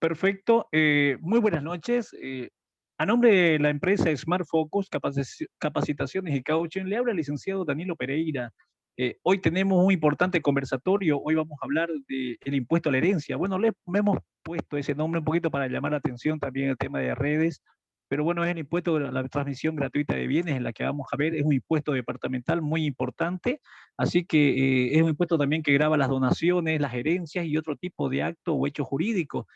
Perfecto. Muy buenas noches. A nombre de la empresa Smart Focus, Capacitaciones y Coaching, le habla el licenciado Danilo Pereira. Hoy tenemos un importante conversatorio. Hoy vamos a hablar del impuesto a la herencia. Bueno, le hemos puesto ese nombre un poquito para llamar la atención también el tema de redes, pero bueno, es el impuesto de la transmisión gratuita de bienes en la que vamos a ver. Es un impuesto departamental muy importante, así que es un impuesto también que grava las donaciones, las herencias y otro tipo de acto o hecho jurídico.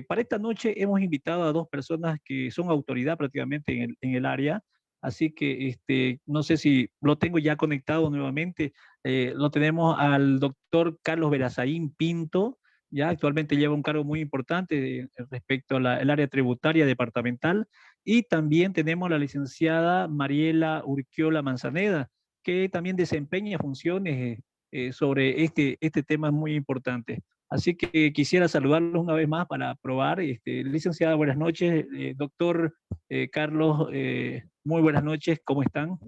Para esta noche hemos invitado a dos personas que son autoridad prácticamente en el área, así que no sé si lo tengo ya conectado nuevamente. Lo tenemos al doctor Carlos Verazaín Pinto, ya actualmente lleva un cargo muy importante respecto a el área tributaria departamental, y también tenemos a la licenciada Mariela Urquiola Manzaneda, que también desempeña funciones sobre este tema muy importante. Así que quisiera saludarlos una vez más para probar. Licenciada, buenas noches. Doctor Carlos, muy buenas noches. ¿Cómo están?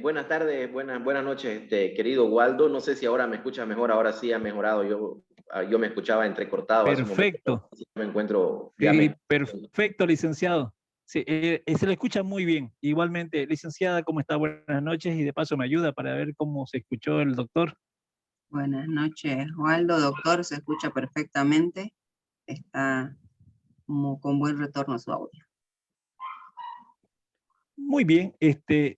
Buenas tardes, buenas noches, querido Waldo. No sé si ahora me escuchas mejor, ahora sí ha mejorado. Yo me escuchaba entrecortado hace un momento, pero Perfecto. me encuentro, ya Sí, me... perfecto, licenciado. Sí, se le escucha muy bien. Igualmente, licenciada, ¿cómo está? Buenas noches, y de paso me ayuda para ver cómo se escuchó el doctor. Buenas noches, Waldo. Doctor, se escucha perfectamente. Está como con buen retorno su audio. Muy bien,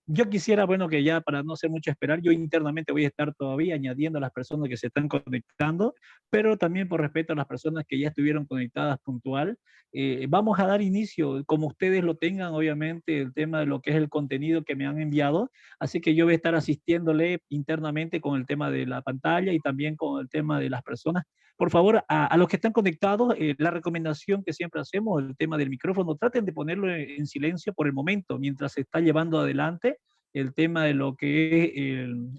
yo quisiera, bueno, que ya para no hacer mucho esperar, yo internamente voy a estar todavía añadiendo a las personas que se están conectando, pero también por respeto a las personas que ya estuvieron conectadas puntual, vamos a dar inicio, como ustedes lo tengan, obviamente, el tema de lo que es el contenido que me han enviado, así que yo voy a estar asistiéndole internamente con el tema de la pantalla y también con el tema de las personas. Por favor, a los que están conectados, la recomendación que siempre hacemos, el tema del micrófono, traten de ponerlo en silencio por el momento, mientras se está llevando adelante el tema de lo que es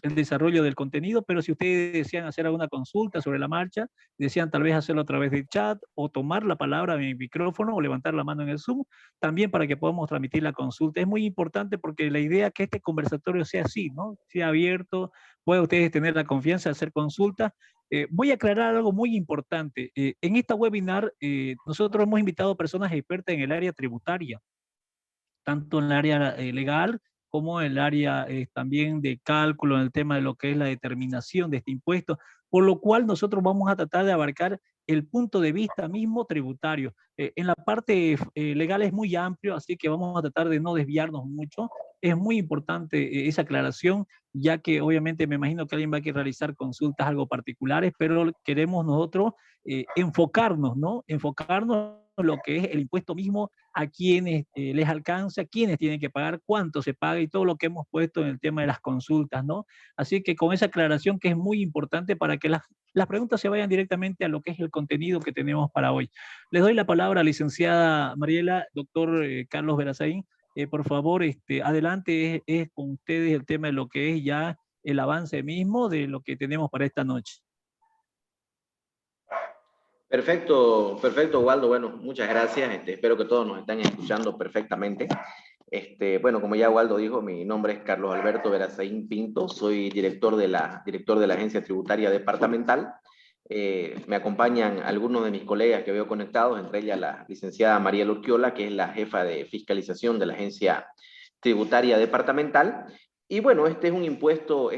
el desarrollo del contenido, pero si ustedes desean hacer alguna consulta sobre la marcha, desean tal vez hacerlo a través del chat o tomar la palabra en el micrófono o levantar la mano en el Zoom, también para que podamos transmitir la consulta. Es muy importante porque la idea es que este conversatorio sea así, ¿no? Sea abierto, puedan ustedes tener la confianza de hacer consultas. Voy a aclarar algo muy importante. En esta webinar, nosotros hemos invitado a personas expertas en el área tributaria, tanto en el área legal como en el área también de cálculo, en el tema de lo que es la determinación de este impuesto, por lo cual nosotros vamos a tratar de abarcar el punto de vista mismo tributario. En la parte legal es muy amplio, así que vamos a tratar de no desviarnos mucho. Es muy importante esa aclaración, ya que obviamente me imagino que alguien va a querer realizar consultas algo particulares, pero queremos nosotros enfocarnos, ¿no? Enfocarnos en lo que es el impuesto mismo, a quienes les alcanza, quiénes tienen que pagar, cuánto se paga y todo lo que hemos puesto en el tema de las consultas, ¿no? Así que con esa aclaración que es muy importante para que las preguntas se vayan directamente a lo que es el contenido que tenemos para hoy. Les doy la palabra a la licenciada Mariela, doctor Carlos Verazaín. Por favor, adelante, es con ustedes el tema de lo que es ya el avance mismo de lo que tenemos para esta noche. Perfecto, perfecto, Waldo. Bueno, muchas gracias. Espero que todos nos estén escuchando perfectamente. Bueno, como ya Waldo dijo, mi nombre es Carlos Alberto Verazaín Pinto, soy director de la Agencia Tributaria Departamental. Me acompañan algunos de mis colegas que veo conectados, entre ellas la licenciada María Urquiola, que es la jefa de fiscalización de la Agencia Tributaria Departamental. Y bueno, este es un impuesto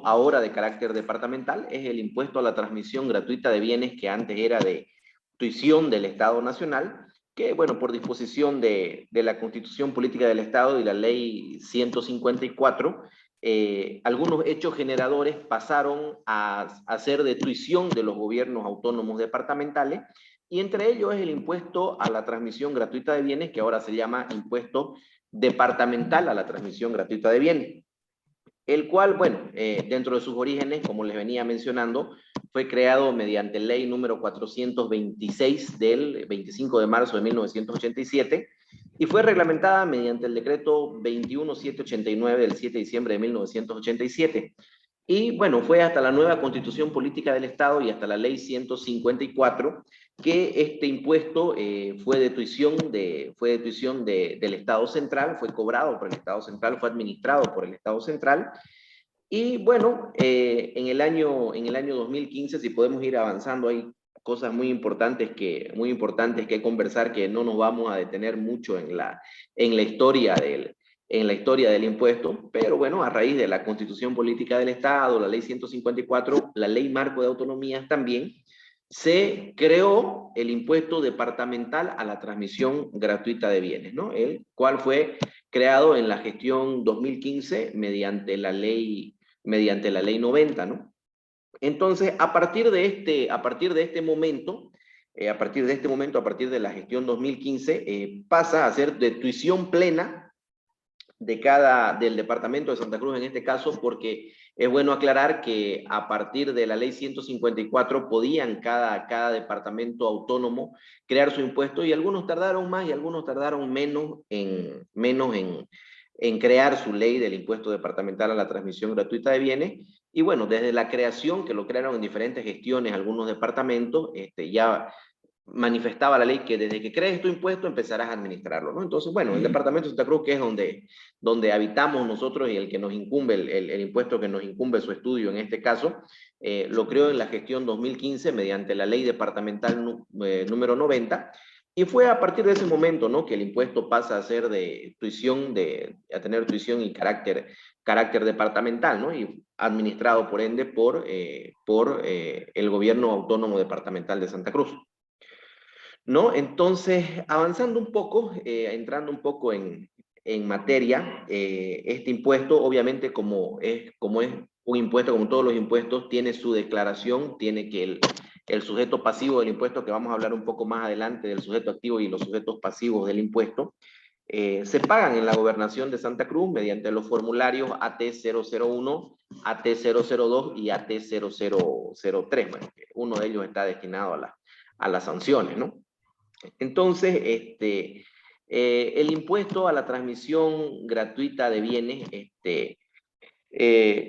ahora de carácter departamental, es el impuesto a la transmisión gratuita de bienes que antes era de tuición del Estado Nacional, que bueno, por disposición de la Constitución Política del Estado y la Ley 154, algunos hechos generadores pasaron a ser de tuición de los gobiernos autónomos departamentales, y entre ellos es el impuesto a la transmisión gratuita de bienes, que ahora se llama impuesto departamental a la transmisión gratuita de bienes, el cual, bueno, dentro de sus orígenes, como les venía mencionando, fue creado mediante ley número 426 del 25 de marzo de 1987 y fue reglamentada mediante el decreto 21789 del 7 de diciembre de 1987. Y bueno, fue hasta la nueva Constitución Política del Estado y hasta la Ley 154 que este impuesto fue de tuición del Estado Central, fue cobrado por el Estado Central, fue administrado por el Estado Central. Y bueno, en el año 2015, si podemos ir avanzando, hay cosas muy importantes que conversar, que no nos vamos a detener mucho en la historia del impuesto, pero bueno, a raíz de la Constitución Política del Estado, la Ley 154, la Ley Marco de Autonomías también, se creó el impuesto departamental a la transmisión gratuita de bienes, ¿no? El cual fue creado en la gestión 2015 mediante la ley 90, ¿no? Entonces, a partir de este momento, a partir de la gestión 2015, pasa a ser de tuición plena del departamento de Santa Cruz en este caso, porque es bueno aclarar que a partir de la ley 154 podían cada departamento autónomo crear su impuesto, y algunos tardaron más y algunos tardaron menos en crear su ley del impuesto departamental a la transmisión gratuita de bienes. Y bueno, desde la creación, que lo crearon en diferentes gestiones algunos departamentos, ya manifestaba la ley que desde que crees tu impuesto empezarás a administrarlo, ¿no? Entonces, bueno, el departamento de Santa Cruz, que es donde habitamos nosotros y el que nos incumbe, el impuesto que nos incumbe su estudio en este caso, lo creó en la gestión 2015 mediante la ley departamental número 90, y fue a partir de ese momento, ¿no?, que el impuesto pasa a ser de tuición, a tener tuición y carácter departamental, ¿no?, y administrado por ende por el gobierno autónomo departamental de Santa Cruz, ¿no? Entonces, avanzando un poco, entrando un poco en materia, este impuesto, obviamente, como es un impuesto, como todos los impuestos, tiene su declaración, tiene que el sujeto pasivo del impuesto, que vamos a hablar un poco más adelante del sujeto activo y los sujetos pasivos del impuesto, se pagan en la Gobernación de Santa Cruz mediante los formularios AT001, AT002 y AT0003. Bueno, uno de ellos está destinado a las sanciones, ¿no? Entonces, el impuesto a la transmisión gratuita de bienes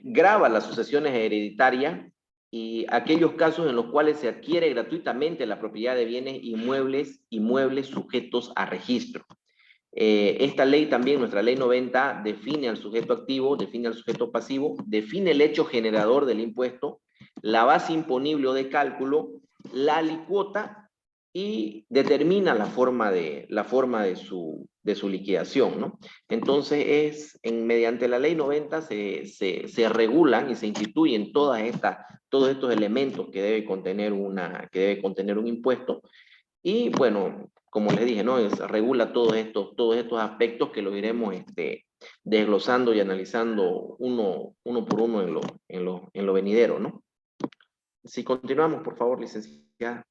grava las sucesiones hereditarias y aquellos casos en los cuales se adquiere gratuitamente la propiedad de bienes inmuebles sujetos a registro. Esta ley también, nuestra ley 90, define al sujeto activo, define al sujeto pasivo, define el hecho generador del impuesto, la base imponible o de cálculo, la alícuota, y determina la forma de su liquidación, ¿no? Entonces, mediante la ley 90 se regulan y se instituyen todos estos elementos que debe contener un impuesto. Y bueno, como les dije, ¿no?, regula todos estos aspectos que los iremos desglosando y analizando uno por uno en lo venidero, ¿no? Si continuamos, por favor, licenciada.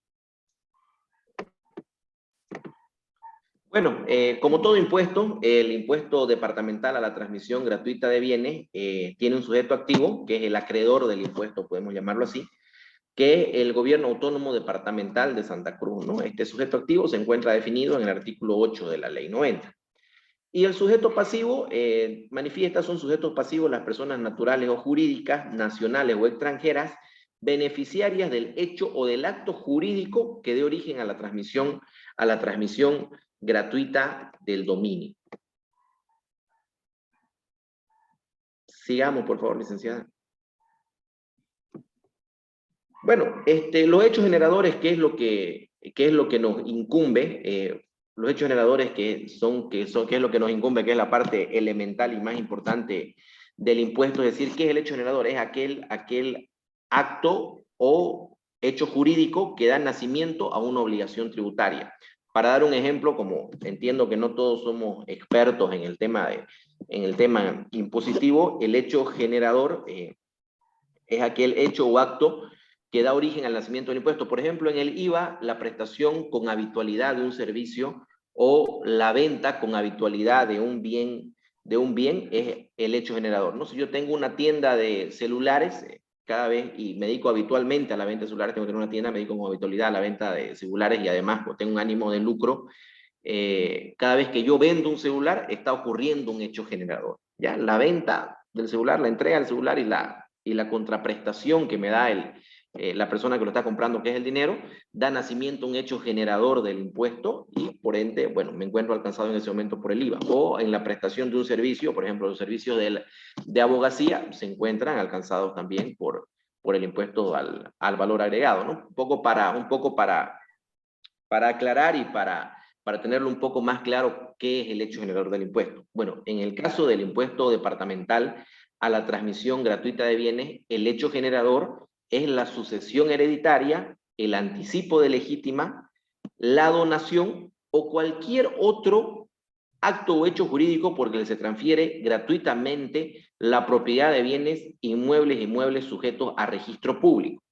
Bueno, como todo impuesto, el impuesto departamental a la transmisión gratuita de bienes tiene un sujeto activo, que es el acreedor del impuesto, podemos llamarlo así, que es el gobierno autónomo departamental de Santa Cruz, ¿no? Este sujeto activo se encuentra definido en el artículo 8 de la ley 90. Y el sujeto pasivo, son sujetos pasivos las personas naturales o jurídicas, nacionales o extranjeras, beneficiarias del hecho o del acto jurídico que dé origen a la transmisión gratuita del dominio. Sigamos, por favor, licenciada. Bueno, los hechos generadores, ¿qué es lo que nos incumbe? Los hechos generadores ¿qué es lo que nos incumbe? Que es la parte elemental y más importante del impuesto. Es decir, ¿qué es el hecho generador? Es aquel acto o hecho jurídico que da nacimiento a una obligación tributaria. Para dar un ejemplo, como entiendo que no todos somos expertos en el tema impositivo, el hecho generador es aquel hecho o acto que da origen al nacimiento del impuesto. Por ejemplo, en el IVA, la prestación con habitualidad de un servicio o la venta con habitualidad de un bien es el hecho generador, ¿no? Si yo tengo una tienda de celulares, cada vez, y me dedico habitualmente a la venta de celulares, tengo que tener una tienda, me dedico con habitualidad a la venta de celulares y además pues, tengo un ánimo de lucro, cada vez que yo vendo un celular está ocurriendo un hecho generador, ¿ya? La venta del celular, la entrega del celular y la contraprestación que me da la persona que lo está comprando, que es el dinero, da nacimiento a un hecho generador del impuesto y por ende, bueno, me encuentro alcanzado en ese momento por el IVA. O en la prestación de un servicio, por ejemplo, los servicios de abogacía se encuentran alcanzados también por el impuesto al valor agregado, ¿no? Un poco para aclarar y para tenerlo un poco más claro qué es el hecho generador del impuesto. Bueno, en el caso del impuesto departamental a la transmisión gratuita de bienes, el hecho generador es la sucesión hereditaria, el anticipo de legítima, la donación o cualquier otro acto o hecho jurídico por el que se transfiere gratuitamente la propiedad de bienes inmuebles y muebles sujetos a registro público.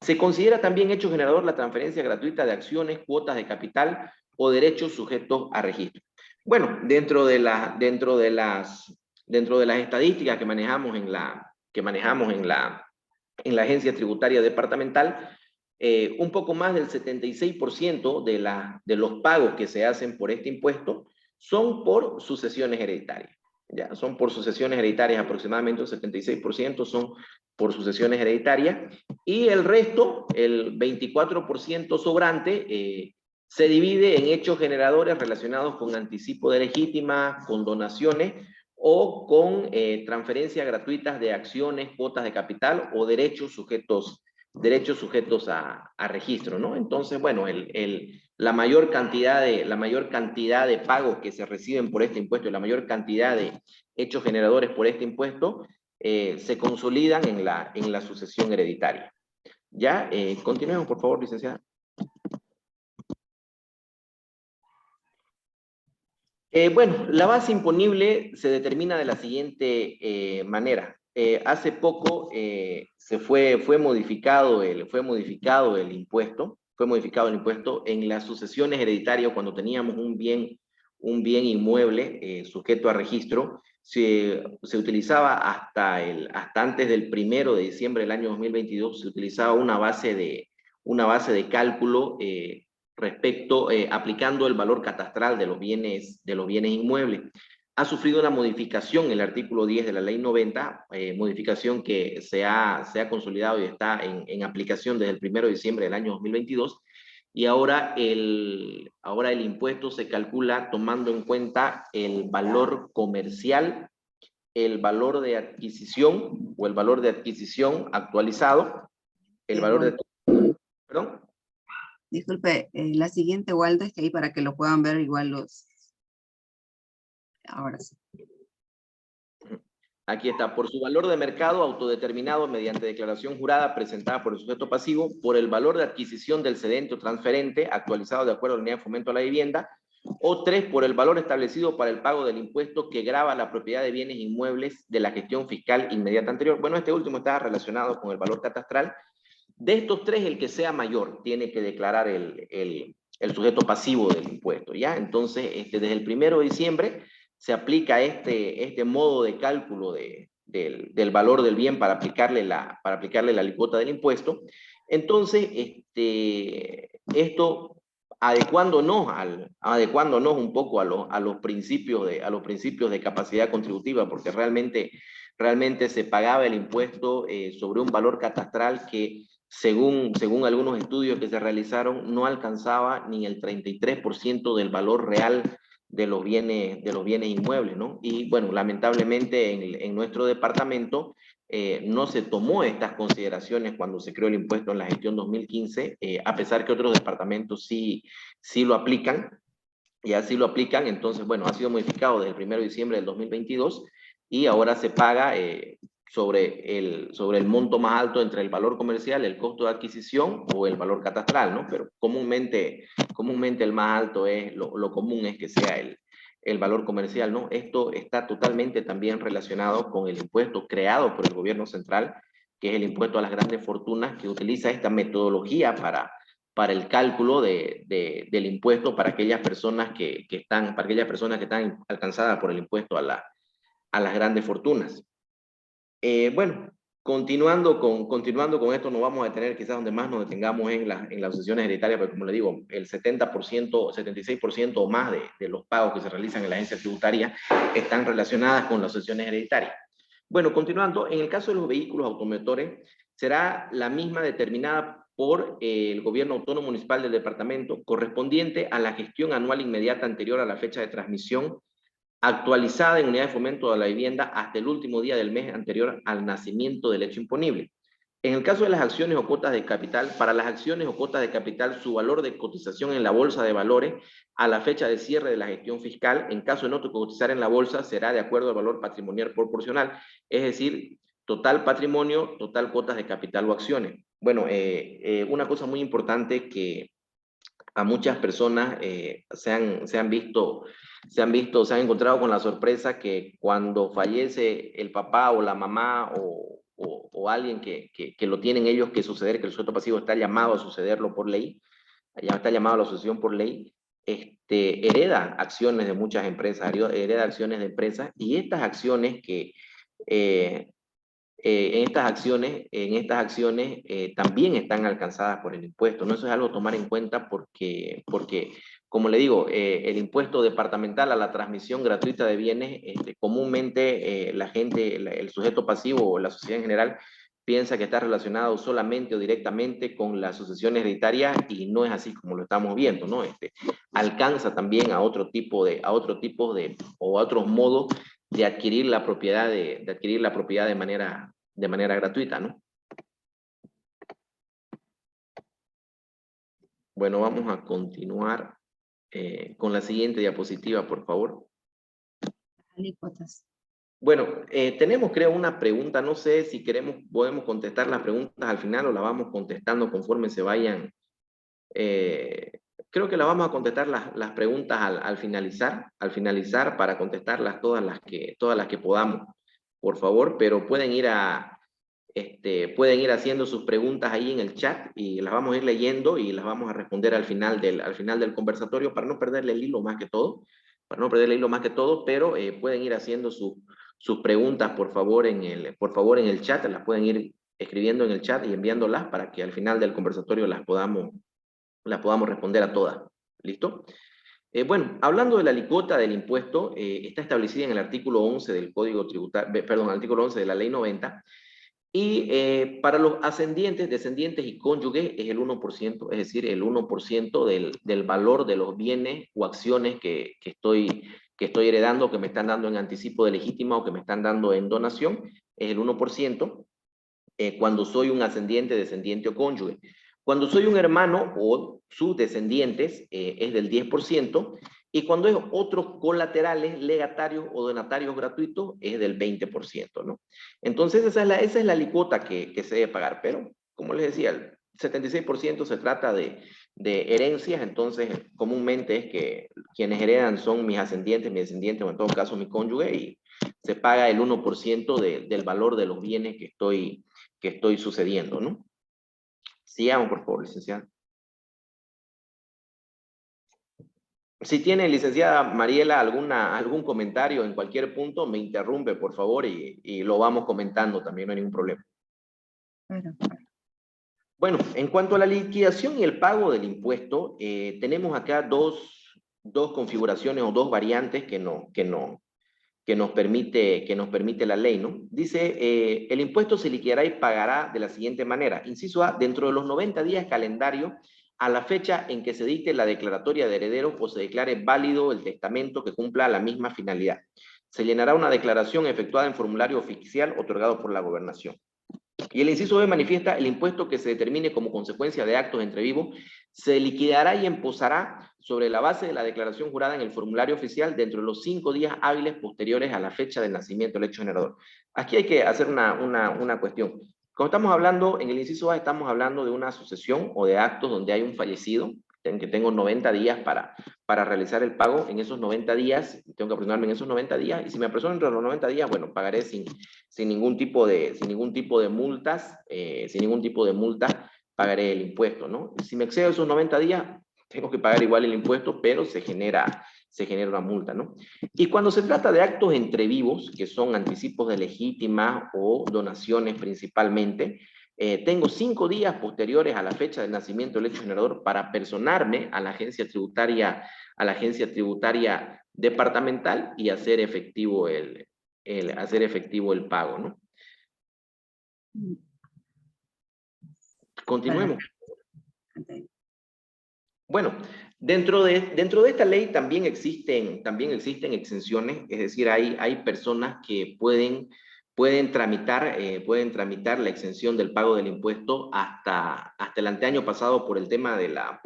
Se considera también hecho generador la transferencia gratuita de acciones, cuotas de capital o derechos sujetos a registro. Bueno, dentro de las estadísticas que manejamos en la agencia tributaria departamental, un poco más del 76% de los pagos que se hacen por este impuesto son por sucesiones hereditarias. Ya, son por sucesiones hereditarias, aproximadamente un 76% son por sucesiones hereditarias, y el resto, el 24% sobrante, se divide en hechos generadores relacionados con anticipo de legítima, con donaciones o con transferencias gratuitas de acciones, cuotas de capital o derechos sujetos a registro, ¿no? Entonces, bueno, la mayor cantidad de pagos que se reciben por este impuesto y la mayor cantidad de hechos generadores por este impuesto se consolidan en la sucesión hereditaria. Ya, continuemos, por favor, licenciada. Bueno, la base imponible se determina de la siguiente manera. Hace poco fue modificado el impuesto, en las sucesiones hereditarias cuando teníamos un bien inmueble sujeto a registro. Se utilizaba hasta antes del 1 de diciembre del año 2022, se utilizaba una base de cálculo aplicando el valor catastral de los bienes inmuebles. Ha sufrido una modificación el artículo 10 de la ley 90, modificación que se ha consolidado y está en aplicación desde el 1 de diciembre del año 2022, y ahora el impuesto se calcula tomando en cuenta el valor comercial, el valor de adquisición o el valor de adquisición actualizado, el valor de... ¿Perdón? Disculpe, la siguiente, Waldo, es que ahí para que lo puedan ver igual los... Ahora sí. Aquí está, por su valor de mercado autodeterminado mediante declaración jurada presentada por el sujeto pasivo, por el valor de adquisición del cedente o transferente actualizado de acuerdo a la unidad de fomento a la vivienda, o 3, por el valor establecido para el pago del impuesto que grava la propiedad de bienes inmuebles de la gestión fiscal inmediata anterior. Bueno, este último está relacionado con el valor catastral. De estos 3, el que sea mayor tiene que declarar el sujeto pasivo del impuesto, ¿ya? Entonces, desde el 1 de diciembre se aplica este modo de cálculo del valor del bien para aplicarle la alícuota del impuesto. Entonces, esto adecuándonos un poco a los principios de capacidad contributiva, porque realmente realmente se pagaba el impuesto sobre un valor catastral que, según algunos estudios que se realizaron, no alcanzaba ni el 33% del valor real de los bienes inmuebles, ¿no? Y bueno, lamentablemente en nuestro departamento no se tomó estas consideraciones cuando se creó el impuesto en la gestión 2015, a pesar que otros departamentos sí lo aplican, y así lo aplican. Entonces, bueno, ha sido modificado desde el 1 de diciembre del 2022 y ahora se paga sobre el monto más alto entre el valor comercial, el costo de adquisición o el valor catastral, ¿no? Pero comúnmente el más alto es, lo común es que sea el valor comercial, ¿no? Esto está totalmente también relacionado con el impuesto creado por el gobierno central, que es el impuesto a las grandes fortunas, que utiliza esta metodología para el cálculo del impuesto para aquellas personas que están alcanzadas por el impuesto a las grandes fortunas. Bueno, continuando con esto, nos vamos a detener quizás donde más nos detengamos en las sucesiones hereditarias, porque como le digo, el 70%, 76% o más de los pagos que se realizan en la agencia tributaria están relacionadas con las sucesiones hereditarias. Bueno, continuando, en el caso de los vehículos automotores, será la misma determinada por el gobierno autónomo municipal del departamento, correspondiente a la gestión anual inmediata anterior a la fecha de transmisión, actualizada en unidad de fomento de la vivienda hasta el último día del mes anterior al nacimiento del hecho imponible. En el caso de las acciones o cuotas de capital, para las acciones o cuotas de capital, su valor de cotización en la bolsa de valores a la fecha de cierre de la gestión fiscal, en caso de no cotizar en la bolsa, será de acuerdo al valor patrimonial proporcional, es decir, total patrimonio, total cuotas de capital o acciones. Bueno, una cosa muy importante que a muchas personas se han encontrado con la sorpresa que cuando fallece el papá o la mamá o alguien que lo tienen ellos que suceder, que el sujeto pasivo está llamado a sucederlo por ley, ya está llamado a la sucesión por ley, hereda acciones de muchas empresas, hereda acciones de empresas, y estas acciones en estas acciones también están alcanzadas por el impuesto, ¿no? Eso es algo a tomar en cuenta porque como le digo, el impuesto departamental a la transmisión gratuita de bienes, comúnmente la gente, el sujeto pasivo o la sociedad en general, piensa que está relacionado solamente o directamente con las sucesiones hereditarias, y no es así como lo estamos viendo, ¿no? Alcanza también a otros modos de adquirir la propiedad de manera gratuita, ¿no? Bueno, vamos a continuar con la siguiente diapositiva, por favor. Alícuotas. Bueno, tenemos, creo, una pregunta. No sé si podemos contestar las preguntas al final o las vamos contestando conforme se vayan. Creo que las vamos a contestar las preguntas al finalizar para contestarlas todas las que podamos, por favor, pero pueden ir haciendo sus preguntas ahí en el chat y las vamos a ir leyendo y las vamos a responder al final del conversatorio para no perderle el hilo más que todo, pero pueden ir haciendo sus preguntas, por favor, en el chat, las pueden ir escribiendo en el chat y enviándolas para que al final del conversatorio las podamos responder a todas. ¿Listo? Bueno, hablando de la alícuota del impuesto, está establecida en el artículo 11 del Código Tributario, perdón, el artículo 11 de la Ley 90, y para los ascendientes, descendientes y cónyuges es el 1%, es decir, el 1% del valor de los bienes o acciones que estoy heredando, que me están dando en anticipo de legítima o que me están dando en donación, es el 1%, cuando soy un ascendiente, descendiente o cónyuge. Cuando soy un hermano o sus descendientes, es del 10%, y cuando es otros colaterales, legatarios o donatarios gratuitos, es del 20%, ¿no? Entonces, esa es la alícuota que se debe pagar, pero, como les decía, el 76% se trata de herencias, entonces, comúnmente es que quienes heredan son mis ascendientes, mis descendientes, o en todo caso mi cónyuge, y se paga el 1% del valor de los bienes que estoy sucediendo, ¿no? Sigamos, por favor, licenciada. Si tiene, licenciada Mariela, algún comentario en cualquier punto, me interrumpe, por favor, y lo vamos comentando también, no hay ningún problema. Claro. Bueno, en cuanto a la liquidación y el pago del impuesto, tenemos acá dos configuraciones o dos variantes que que nos permite la ley, ¿no? Dice, el impuesto se liquidará y pagará de la siguiente manera. Inciso A, dentro de los 90 días calendario, a la fecha en que se dicte la declaratoria de herederos o se declare válido el testamento que cumpla la misma finalidad. Se llenará una declaración efectuada en formulario oficial otorgado por la gobernación. Y el inciso B manifiesta el impuesto que se determine como consecuencia de actos entre vivos se liquidará y emposará sobre la base de la declaración jurada en el formulario oficial dentro de los 5 días hábiles posteriores a la fecha del nacimiento del hecho generador. Aquí hay que hacer una cuestión. Cuando estamos hablando, en el inciso A, estamos hablando de una sucesión o de actos donde hay un fallecido, en que tengo 90 días para realizar el pago. En esos 90 días, tengo que apresurarme en esos 90 días, y si me apresuro entre los 90 días, bueno, pagaré sin ningún tipo de multas, pagaré el impuesto, ¿no? Si me excedo esos 90 días, tengo que pagar igual el impuesto, pero se genera una multa, ¿no? Y cuando se trata de actos entre vivos, que son anticipos de legítima o donaciones principalmente, tengo 5 días posteriores a la fecha del nacimiento del hecho generador para personarme a la agencia tributaria departamental y hacer efectivo el pago, ¿no? Continuemos. Bueno, dentro de esta ley también existen exenciones, es decir, hay personas que pueden tramitar la exención del pago del impuesto hasta el anteaño pasado por el tema de la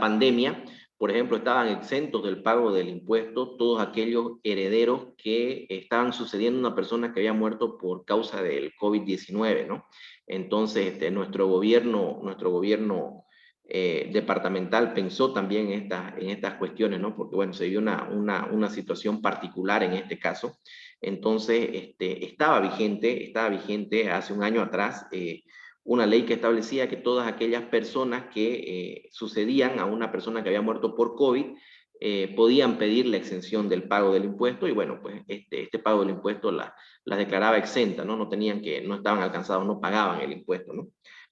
pandemia. Por ejemplo, estaban exentos del pago del impuesto todos aquellos herederos que estaban sucediendo a una persona que había muerto por causa del COVID-19, ¿no? Entonces, nuestro gobierno departamental pensó también en estas cuestiones, ¿no? Porque, bueno, se vio una situación particular en este caso. Entonces, estaba vigente hace un año atrás una ley que establecía que todas aquellas personas que sucedían a una persona que había muerto por COVID podían pedir la exención del pago del impuesto, y bueno, pues este pago del impuesto las declaraba exenta, ¿no? No estaban alcanzados, no pagaban el impuesto, ¿no?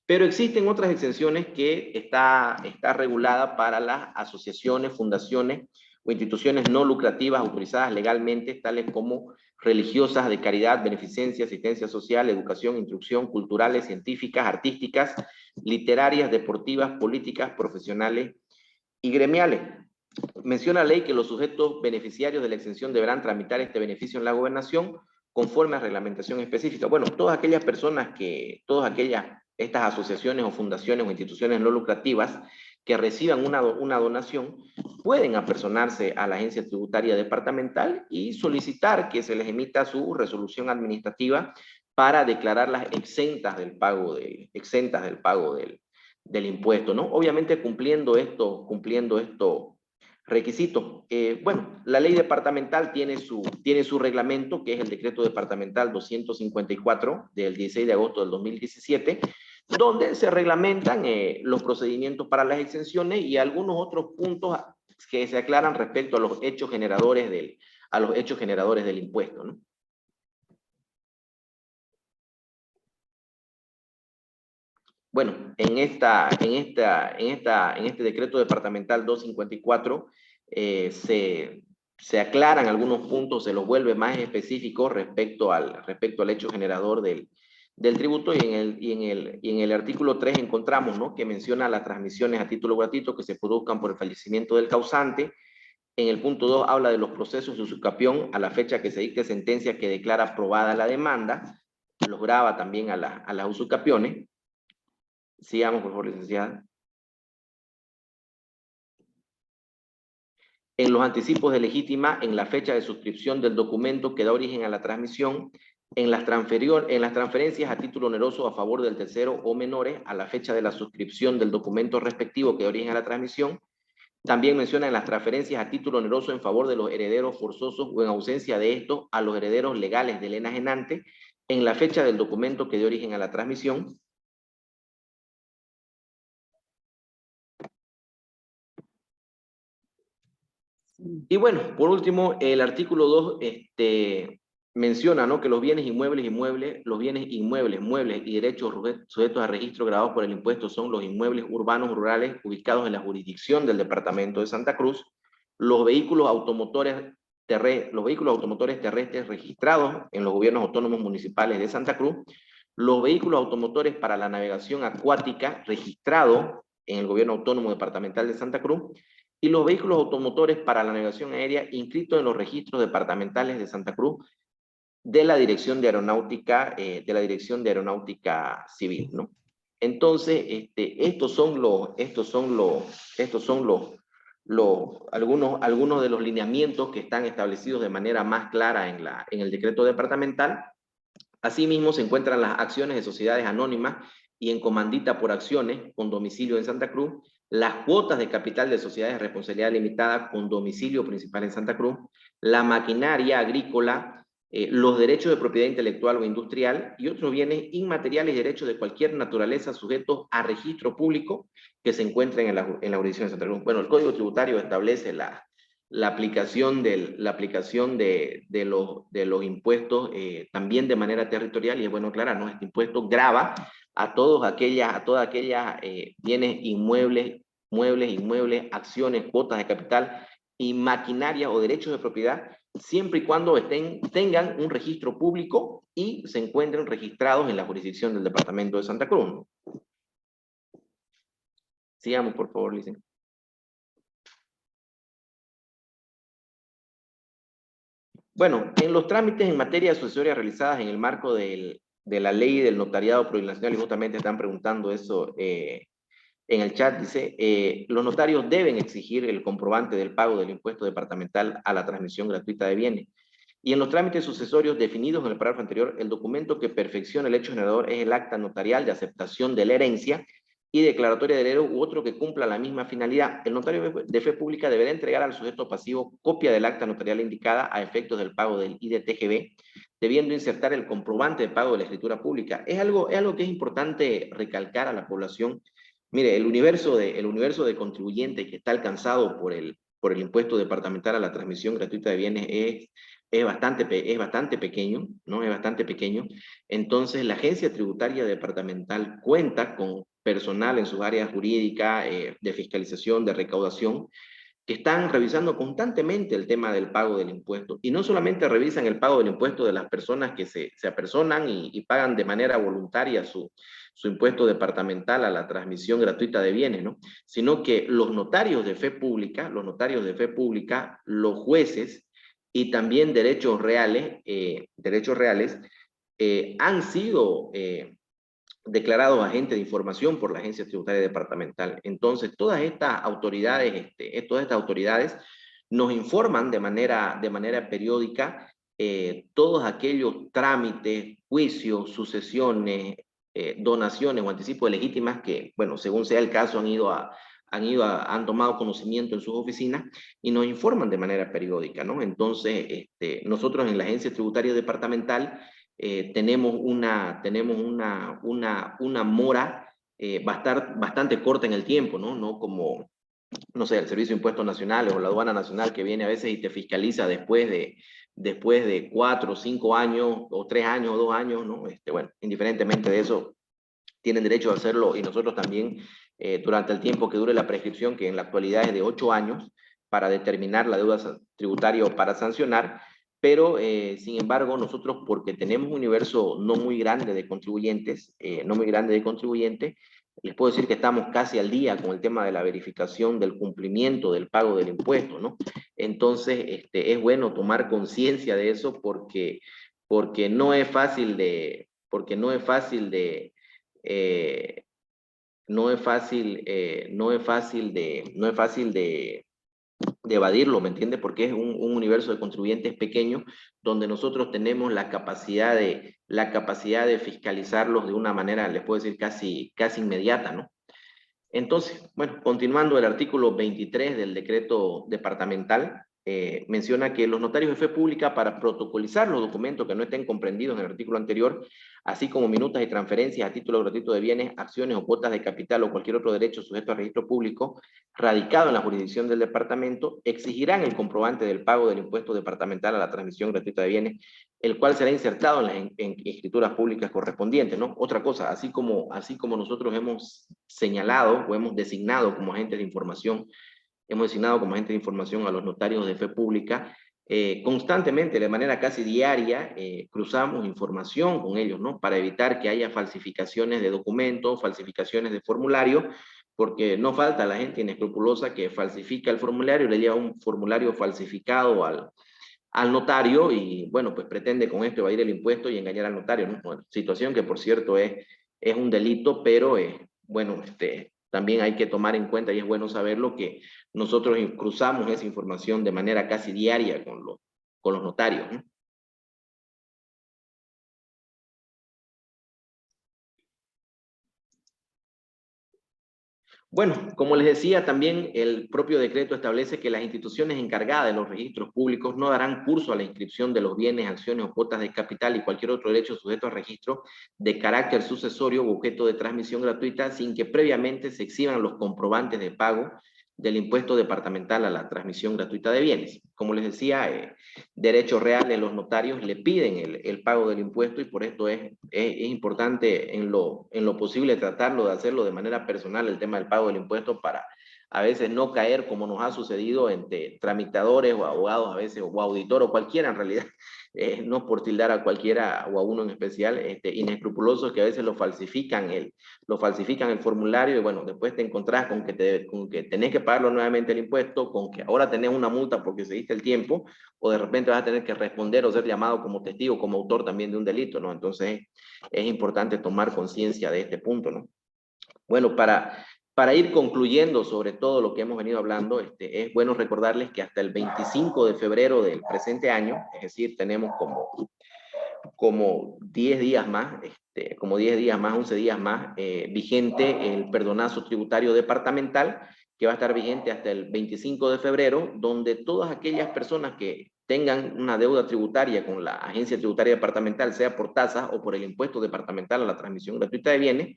Pero existen otras exenciones que está regulada para las asociaciones, fundaciones o instituciones no lucrativas autorizadas legalmente, tales como religiosas, de caridad, beneficencia, asistencia social, educación, instrucción, culturales, científicas, artísticas, literarias, deportivas, políticas, profesionales y gremiales. Menciona la ley que los sujetos beneficiarios de la exención deberán tramitar este beneficio en la gobernación conforme a reglamentación específica. Bueno, todas aquellas personas estas asociaciones o fundaciones o instituciones no lucrativas que reciban una donación pueden apersonarse a la agencia tributaria departamental y solicitar que se les emita su resolución administrativa para declararlas exentas del pago del impuesto, ¿no? Obviamente cumpliendo estos requisitos. Bueno, la ley departamental tiene su reglamento, que es el decreto departamental 254 del 16 de agosto del 2017, donde se reglamentan los procedimientos para las exenciones y algunos otros puntos que se aclaran respecto a los hechos generadores del impuesto, ¿no? Bueno, en este decreto departamental 254 se aclaran algunos puntos, se los vuelve más específicos respecto al hecho generador del tributo, y en el artículo 3 encontramos, ¿no?, que menciona las transmisiones a título gratuito que se produzcan por el fallecimiento del causante. En el punto 2 habla de los procesos de usucapión a la fecha que se dicte sentencia que declara aprobada la demanda, los grava también a las usucapiones. Sigamos, por favor, licenciada. En los anticipos de legítima, en la fecha de suscripción del documento que da origen a la transmisión, en las transferencias a título oneroso a favor del tercero o menores, a la fecha de la suscripción del documento respectivo que da origen a la transmisión. También menciona en las transferencias a título oneroso en favor de los herederos forzosos o en ausencia de estos a los herederos legales del enajenante, en la fecha del documento que dé origen a la transmisión. Y bueno, por último, el artículo 2 menciona, ¿no?, que los bienes inmuebles, muebles y derechos sujetos a registro grabados por el impuesto son los inmuebles urbanos rurales ubicados en la jurisdicción del departamento de Santa Cruz, los vehículos automotores los vehículos automotores terrestres registrados en los gobiernos autónomos municipales de Santa Cruz, los vehículos automotores para la navegación acuática registrados en el gobierno autónomo departamental de Santa Cruz, y los vehículos automotores para la navegación aérea inscritos en los registros departamentales de Santa Cruz de la Dirección de Aeronáutica, Civil, ¿no? Entonces, estos son algunos de los lineamientos que están establecidos de manera más clara en el decreto departamental. Asimismo, se encuentran las acciones de sociedades anónimas y en comandita por acciones con domicilio en Santa Cruz, las cuotas de capital de sociedades de responsabilidad limitada con domicilio principal en Santa Cruz, la maquinaria agrícola, los derechos de propiedad intelectual o industrial y otros bienes inmateriales y derechos de cualquier naturaleza sujetos a registro público que se encuentren en la jurisdicción de Santa Cruz. Bueno, el Código Tributario establece la aplicación de los impuestos también de manera territorial, y es bueno aclarar, ¿no? Este impuesto grava a todas aquellas bienes inmuebles, acciones, cuotas de capital y maquinaria o derechos de propiedad, siempre y cuando tengan un registro público y se encuentren registrados en la jurisdicción del departamento de Santa Cruz, ¿no? Sigamos, por favor, Licen. Bueno, en los trámites en materia sucesoria realizadas en el marco de la ley del notariado plurinacional, y justamente están preguntando eso en el chat, dice, los notarios deben exigir el comprobante del pago del impuesto departamental a la transmisión gratuita de bienes. Y en los trámites sucesorios definidos en el párrafo anterior, el documento que perfecciona el hecho generador es el acta notarial de aceptación de la herencia y declaratoria de heredero u otro que cumpla la misma finalidad. El notario de fe pública deberá entregar al sujeto pasivo copia del acta notarial indicada a efectos del pago del IDTGB, debiendo insertar el comprobante de pago de la escritura pública. Es algo que es importante recalcar a la población. Mire, el universo de contribuyentes que está alcanzado por el impuesto departamental a la transmisión gratuita de bienes es bastante pequeño, ¿no? Es bastante pequeño. Entonces, la agencia tributaria departamental cuenta con personal en sus áreas jurídicas, de fiscalización, de recaudación, que están revisando constantemente el tema del pago del impuesto. Y no solamente revisan el pago del impuesto de las personas que se apersonan y pagan de manera voluntaria su impuesto departamental a la transmisión gratuita de bienes, ¿no? Sino que los notarios de fe pública, los jueces y también derechos reales han sido declarados agentes de información por la Agencia Tributaria Departamental. Entonces, todas estas autoridades nos informan de manera periódica todos aquellos trámites, juicios, sucesiones, donaciones o anticipos legítimas que, bueno, según sea el caso, han tomado conocimiento en sus oficinas y nos informan de manera periódica, ¿no? Entonces, nosotros en la Agencia Tributaria Departamental tenemos una mora bastante corta en el tiempo, ¿no? No como, no sé, el Servicio de Impuestos Nacionales o la Aduana Nacional, que viene a veces y te fiscaliza después de 4 o 5 años, o 3 años, o 2 años, ¿no? Bueno, indiferentemente de eso, tienen derecho a hacerlo, y nosotros también, durante el tiempo que dure la prescripción, que en la actualidad es de 8 años, para determinar la deuda tributaria o para sancionar. Pero, sin embargo, nosotros, porque tenemos un universo no muy grande de contribuyentes, les puedo decir que estamos casi al día con el tema de la verificación del cumplimiento del pago del impuesto, ¿no? Entonces, es bueno tomar conciencia de eso porque no es fácil de evadirlo, ¿me entiende? Porque es un universo de contribuyentes pequeño donde nosotros tenemos la capacidad de fiscalizarlos de una manera, les puedo decir, casi inmediata, ¿no? Entonces, bueno, continuando, el artículo 23 del decreto departamental menciona que los notarios de fe pública, para protocolizar los documentos que no estén comprendidos en el artículo anterior, así como minutas y transferencias a título gratuito de bienes, acciones o cuotas de capital o cualquier otro derecho sujeto a registro público, radicado en la jurisdicción del departamento, exigirán el comprobante del pago del impuesto departamental a la transmisión gratuita de bienes, el cual será insertado en escrituras públicas correspondientes, ¿no? Otra cosa, así como nosotros hemos señalado o hemos designado como agentes de información a los notarios de fe pública, constantemente, de manera casi diaria, cruzamos información con ellos, ¿no? Para evitar que haya falsificaciones de documentos, falsificaciones de formulario, porque no falta la gente inescrupulosa que falsifica el formulario, le lleva un formulario falsificado al notario y, bueno, pues pretende con esto evadir el impuesto y engañar al notario, ¿no? Bueno, situación que, por cierto, es un delito, pero, bueno, también hay que tomar en cuenta, y es bueno saberlo, que nosotros cruzamos esa información de manera casi diaria con los notarios, ¿no? Bueno, como les decía, también el propio decreto establece que las instituciones encargadas de los registros públicos no darán curso a la inscripción de los bienes, acciones o cuotas de capital y cualquier otro derecho sujeto a registro de carácter sucesorio o objeto de transmisión gratuita sin que previamente se exhiban los comprobantes de pago del impuesto departamental a la transmisión gratuita de bienes. Como les decía, derechos reales, los notarios le piden el pago del impuesto, y por esto es importante en lo posible tratarlo de hacerlo de manera personal, el tema del pago del impuesto, para a veces no caer, como nos ha sucedido, entre tramitadores o abogados a veces, o auditor o cualquiera en realidad, no por tildar a cualquiera o a uno en especial, inescrupulosos, que a veces lo falsifican el formulario, y bueno, después te encontrás con que tenés que pagarlo nuevamente el impuesto, con que ahora tenés una multa porque se diste el tiempo, o de repente vas a tener que responder o ser llamado como testigo, como autor también de un delito, ¿no? Entonces es importante tomar conciencia de este punto, ¿no? Bueno, para ir concluyendo sobre todo lo que hemos venido hablando, es bueno recordarles que hasta el 25 de febrero del presente año, es decir, tenemos como 10 días más, 11 días más, vigente el perdonazo tributario departamental, que va a estar vigente hasta el 25 de febrero, donde todas aquellas personas que tengan una deuda tributaria con la agencia tributaria departamental, sea por tasas o por el impuesto departamental a la transmisión gratuita de bienes,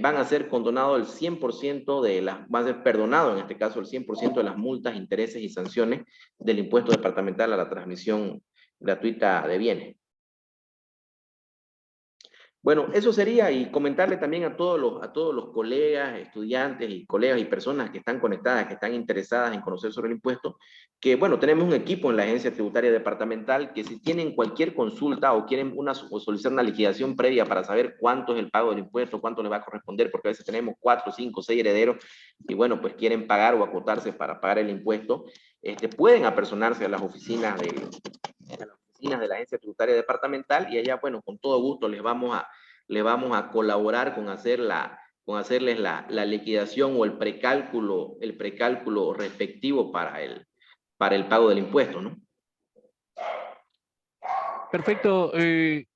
van a ser condonados el 100% va a ser perdonado en este caso el 100% de las multas, intereses y sanciones del impuesto departamental a la transmisión gratuita de bienes. Bueno, eso sería, y comentarle también a todos los colegas, estudiantes y colegas y personas que están conectadas, que están interesadas en conocer sobre el impuesto, que bueno, tenemos un equipo en la Agencia Tributaria Departamental que si tienen cualquier consulta o quieren o solicitar una liquidación previa para saber cuánto es el pago del impuesto, cuánto les va a corresponder, porque a veces tenemos 4, 5, 6 herederos y bueno, pues quieren pagar o acotarse para pagar el impuesto, pueden apersonarse a las oficinas de la Agencia Tributaria Departamental, y allá, bueno, con todo gusto les vamos a colaborar con hacerles la liquidación o el precálculo respectivo para el pago del impuesto, ¿no? Perfecto,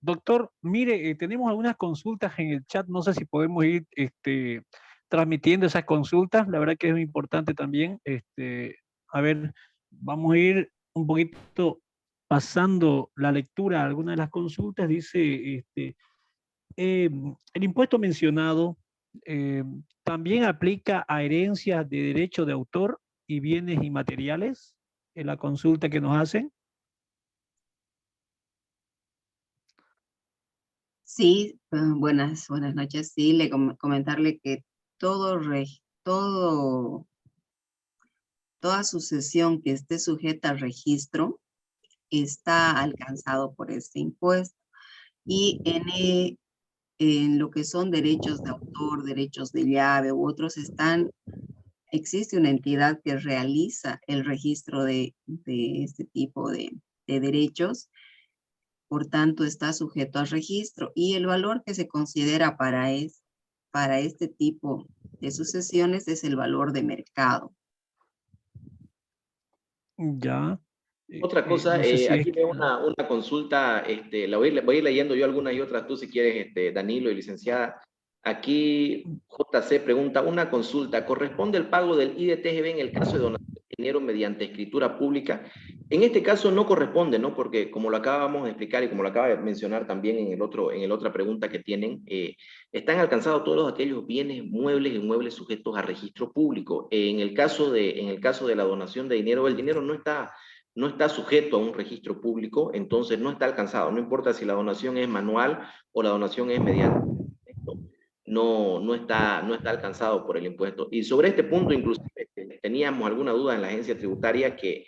doctor. Mire, tenemos algunas consultas en el chat. No sé si podemos ir transmitiendo esas consultas. La verdad que es muy importante también. A ver, vamos a ir un poquito pasando la lectura a algunas de las consultas. Dice, el impuesto mencionado también aplica a herencias de derecho de autor y bienes inmateriales, en la consulta que nos hacen. Sí, buenas noches. Sí, comentarle que toda sucesión que esté sujeta al registro está alcanzado por este impuesto. Y en lo que son derechos de autor, derechos de llave u otros, existe una entidad que realiza el registro de este tipo de derechos. Por tanto, está sujeto al registro, y el valor que se considera para este tipo de sucesiones es el valor de mercado. Ya. Otra cosa, No sé si aquí veo una consulta, voy a ir leyendo yo algunas y otras, tú si quieres, Danilo y licenciada. Aquí JC pregunta, una consulta, ¿corresponde el pago del IDTGB en el caso de donación de dinero mediante escritura pública? En este caso no corresponde, ¿no? Porque como lo acabamos de explicar y como lo acaba de mencionar también en la otra pregunta que tienen, están alcanzados todos aquellos bienes muebles e inmuebles sujetos a registro público. En el caso de la donación de dinero, el dinero no está sujeto a un registro público, entonces no está alcanzado. No importa si la donación es manual o la donación es mediante no está alcanzado por el impuesto. Y sobre este punto, inclusive, teníamos alguna duda en la agencia tributaria, que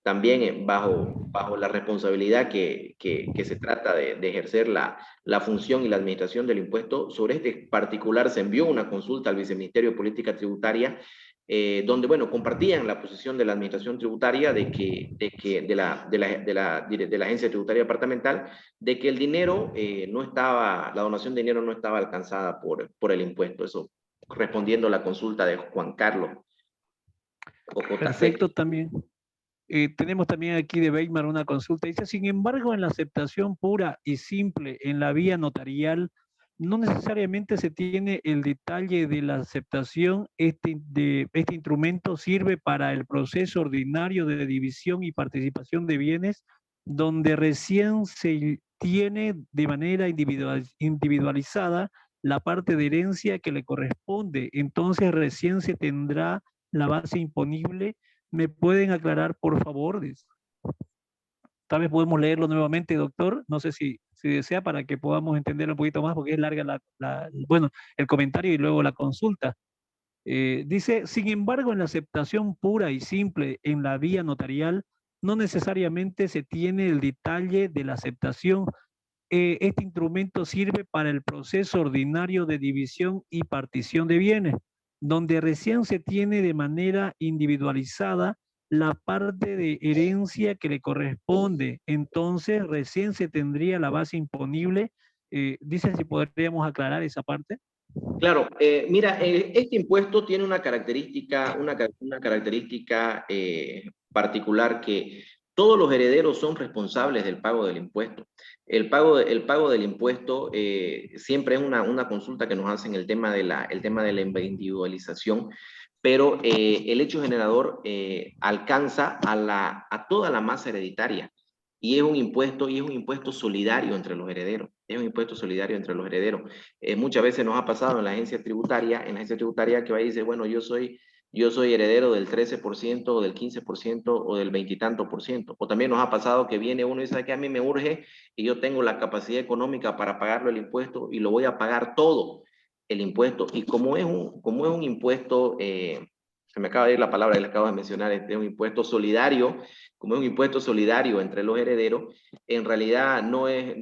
también bajo la responsabilidad que se trata de ejercer la función y la administración del impuesto. Sobre este particular se envió una consulta al Viceministerio de Política Tributaria, donde, bueno, compartían la posición de la administración tributaria de la agencia tributaria departamental, de que el dinero no estaba, la donación de dinero no estaba alcanzada por el impuesto. Eso respondiendo a la consulta de Juan Carlos o JC. Perfecto también. Tenemos también aquí de Weimar una consulta. Dice, sin embargo, en la aceptación pura y simple en la vía notarial, no necesariamente se tiene el detalle de la aceptación. Este instrumento sirve para el proceso ordinario de división y participación de bienes, donde recién se tiene de manera individualizada la parte de herencia que le corresponde. Entonces recién se tendrá la base imponible. ¿Me pueden aclarar, por favor? Tal vez podemos leerlo nuevamente, doctor. No sé si desea para que podamos entenderlo un poquito más, porque es larga bueno, el comentario y luego la consulta. Dice, sin embargo, en la aceptación pura y simple en la vía notarial, no necesariamente se tiene el detalle de la aceptación. Este instrumento sirve para el proceso ordinario de división y partición de bienes, donde recién se tiene de manera individualizada la parte de herencia que le corresponde. Entonces, recién se tendría la base imponible. Dice si podríamos aclarar esa parte. Claro, mira, este impuesto tiene una característica particular, que todos los herederos son responsables del pago del impuesto. El pago del impuesto siempre es una consulta que nos hacen el tema de la individualización, pero el hecho generador alcanza a toda la masa hereditaria. Y es un impuesto solidario entre los herederos. Es un impuesto solidario entre los herederos. Muchas veces nos ha pasado en la agencia tributaria que va y dice, bueno, yo soy heredero del 13% o del 15% o del 20 y tanto por ciento. O también nos ha pasado que viene uno y dice que a mí me urge y yo tengo la capacidad económica para pagarlo el impuesto y lo voy a pagar todo el impuesto. Y como es un impuesto, se me acaba de ir la palabra que le acabo de mencionar, es un impuesto solidario, como es un impuesto solidario entre los herederos, en realidad no es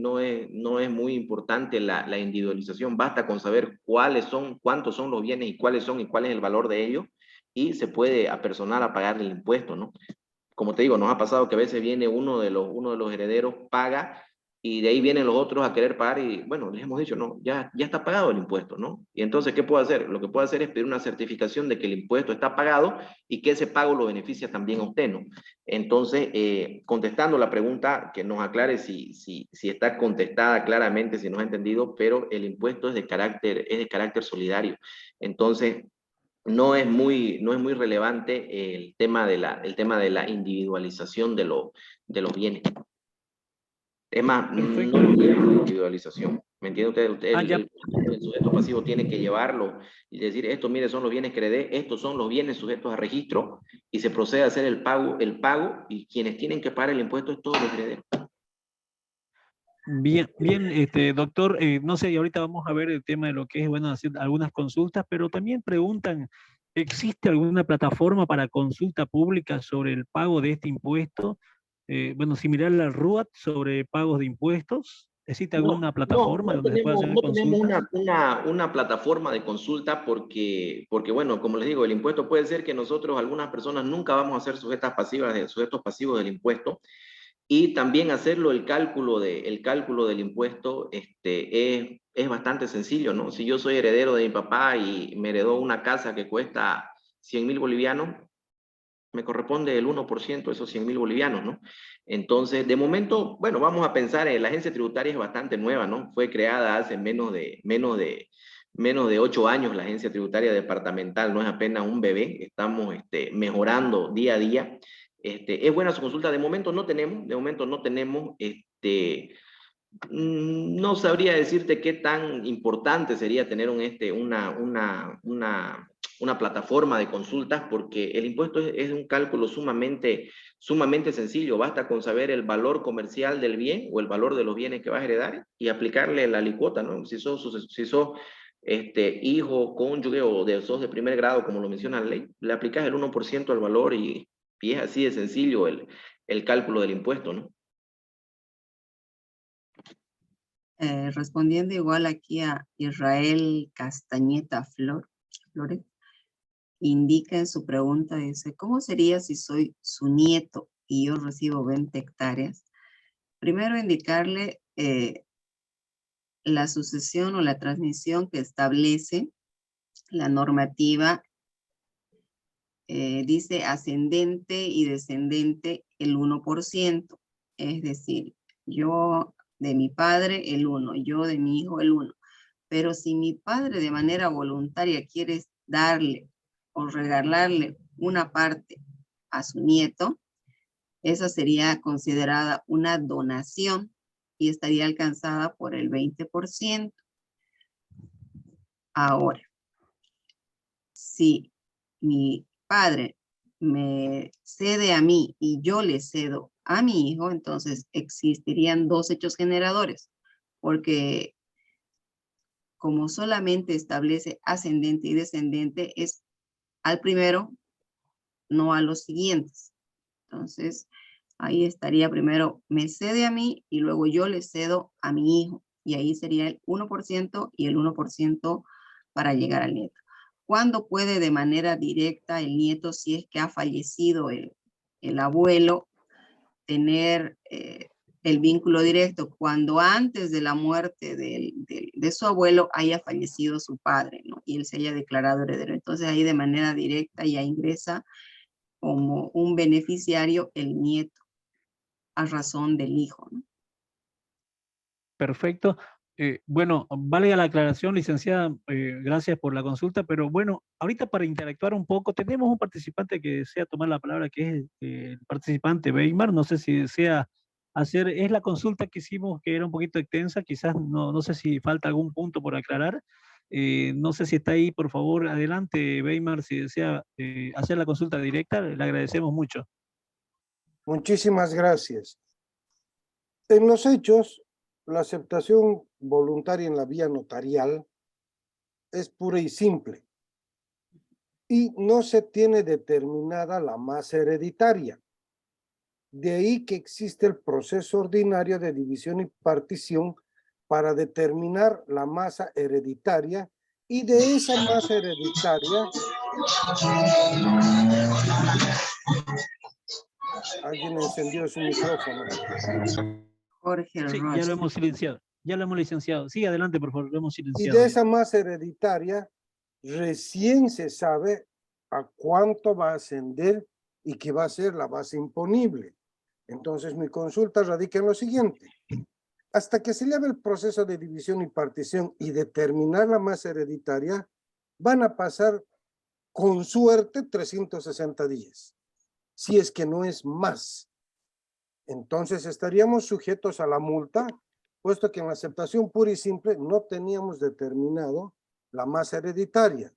muy importante la individualización. Basta con saber cuántos son los bienes y cuál es el valor de ellos, y se puede apersonar a pagar el impuesto, ¿no? Como te digo, nos ha pasado que a veces viene uno de los herederos, paga, y de ahí vienen los otros a querer pagar, y bueno, les hemos dicho, no, ya está pagado el impuesto, ¿no? Y entonces, ¿qué puedo hacer? Lo que puedo hacer es pedir una certificación de que el impuesto está pagado y que ese pago lo beneficia también a usted, ¿no? Entonces, contestando la pregunta, que nos aclare si está contestada claramente, si nos ha entendido, pero el impuesto es de carácter solidario. Entonces, no es muy relevante el tema de la individualización de los bienes. Es más, Perfecto. no es individualización. ¿Me entiende usted? Ya. El sujeto pasivo tiene que llevarlo y decir, esto, mire, son los bienes que heredé, estos son los bienes sujetos a registro, y se procede a hacer el pago, y quienes tienen que pagar el impuesto es todos los herederos. Bien, doctor, no sé, y ahorita vamos a ver el tema de lo que es, bueno, hacer algunas consultas, pero también preguntan, ¿existe alguna plataforma para consulta pública sobre el pago de este impuesto? Bueno, similar a la RUAT sobre pagos de impuestos. ¿Existe alguna plataforma donde se pueda hacer consultas? Una plataforma de consulta porque, bueno, como les digo, el impuesto puede ser que nosotros, algunas personas, nunca vamos a ser sujetos pasivos del impuesto. Y también hacerlo, el cálculo del impuesto, es bastante sencillo, ¿no? Si yo soy heredero de mi papá y me heredó una casa que cuesta 100.000 bolivianos, me corresponde el 1% de esos 100.000 bolivianos, ¿no? Entonces, de momento, bueno, vamos a pensar, la agencia tributaria es bastante nueva, ¿no? Fue creada hace menos de 8 años la agencia tributaria departamental, no es apenas un bebé, estamos mejorando día a día. Es buena su consulta. De momento no tenemos, no sabría decirte qué tan importante sería tener una plataforma de consultas, porque el impuesto es un cálculo sumamente sencillo. Basta con saber el valor comercial del bien o el valor de los bienes que vas a heredar y aplicarle la alícuota, ¿no? Si sos hijo, cónyuge o sos de primer grado, como lo menciona la ley, le aplicas el 1% al valor, y es así de sencillo el cálculo del impuesto, ¿no? Respondiendo igual aquí a Israel Castañeta Flores, indica en su pregunta, dice, ¿cómo sería si soy su nieto y yo recibo 20 hectáreas? Primero indicarle la sucesión o la transmisión que establece la normativa, dice ascendente y descendente el 1%, es decir, yo de mi padre el 1, yo de mi hijo el 1. Pero si mi padre de manera voluntaria quiere darle o regalarle una parte a su nieto, esa sería considerada una donación y estaría alcanzada por el 20%. Ahora, si mi padre me cede a mí y yo le cedo a mi hijo, entonces existirían dos hechos generadores, porque como solamente establece ascendente y descendente, es al primero, no a los siguientes. Entonces, ahí estaría primero, me cede a mí y luego yo le cedo a mi hijo. Y ahí sería el 1% y el 1% para llegar al nieto. ¿Cuándo puede de manera directa el nieto, si es que ha fallecido el abuelo, tener el vínculo directo? Cuando antes de la muerte de su abuelo haya fallecido su padre, ¿no? Y él se haya declarado heredero. Entonces ahí de manera directa ya ingresa como un beneficiario el nieto a razón del hijo, ¿no? Perfecto. Bueno, valga la aclaración, licenciada, gracias por la consulta, pero bueno, ahorita para interactuar un poco, tenemos un participante que desea tomar la palabra, que es el participante Weimar, no sé si desea hacer, es la consulta que hicimos que era un poquito extensa, quizás no sé si falta algún punto por aclarar. No sé si está ahí, por favor, adelante, Weimar, si desea hacer la consulta directa, le agradecemos mucho. Muchísimas gracias. En los hechos, la aceptación voluntaria en la vía notarial es pura y simple y no se tiene determinada la masa hereditaria. De ahí que existe el proceso ordinario de división y partición para determinar la masa hereditaria, y de esa masa hereditaria alguien encendió su micrófono. Jorge Sí, ya lo Ross. hemos silenciado, ya lo hemos licenciado. Sí, adelante, por favor, lo hemos Y silenciado. de esa masa hereditaria recién se sabe a cuánto va a ascender y qué va a ser la base imponible. Entonces mi consulta radica en lo siguiente. Hasta que se lleve el proceso de división y partición y determinar la masa hereditaria, van a pasar con suerte 360 días, si es que no es más. Entonces estaríamos sujetos a la multa, puesto que en la aceptación pura y simple no teníamos determinado la masa hereditaria.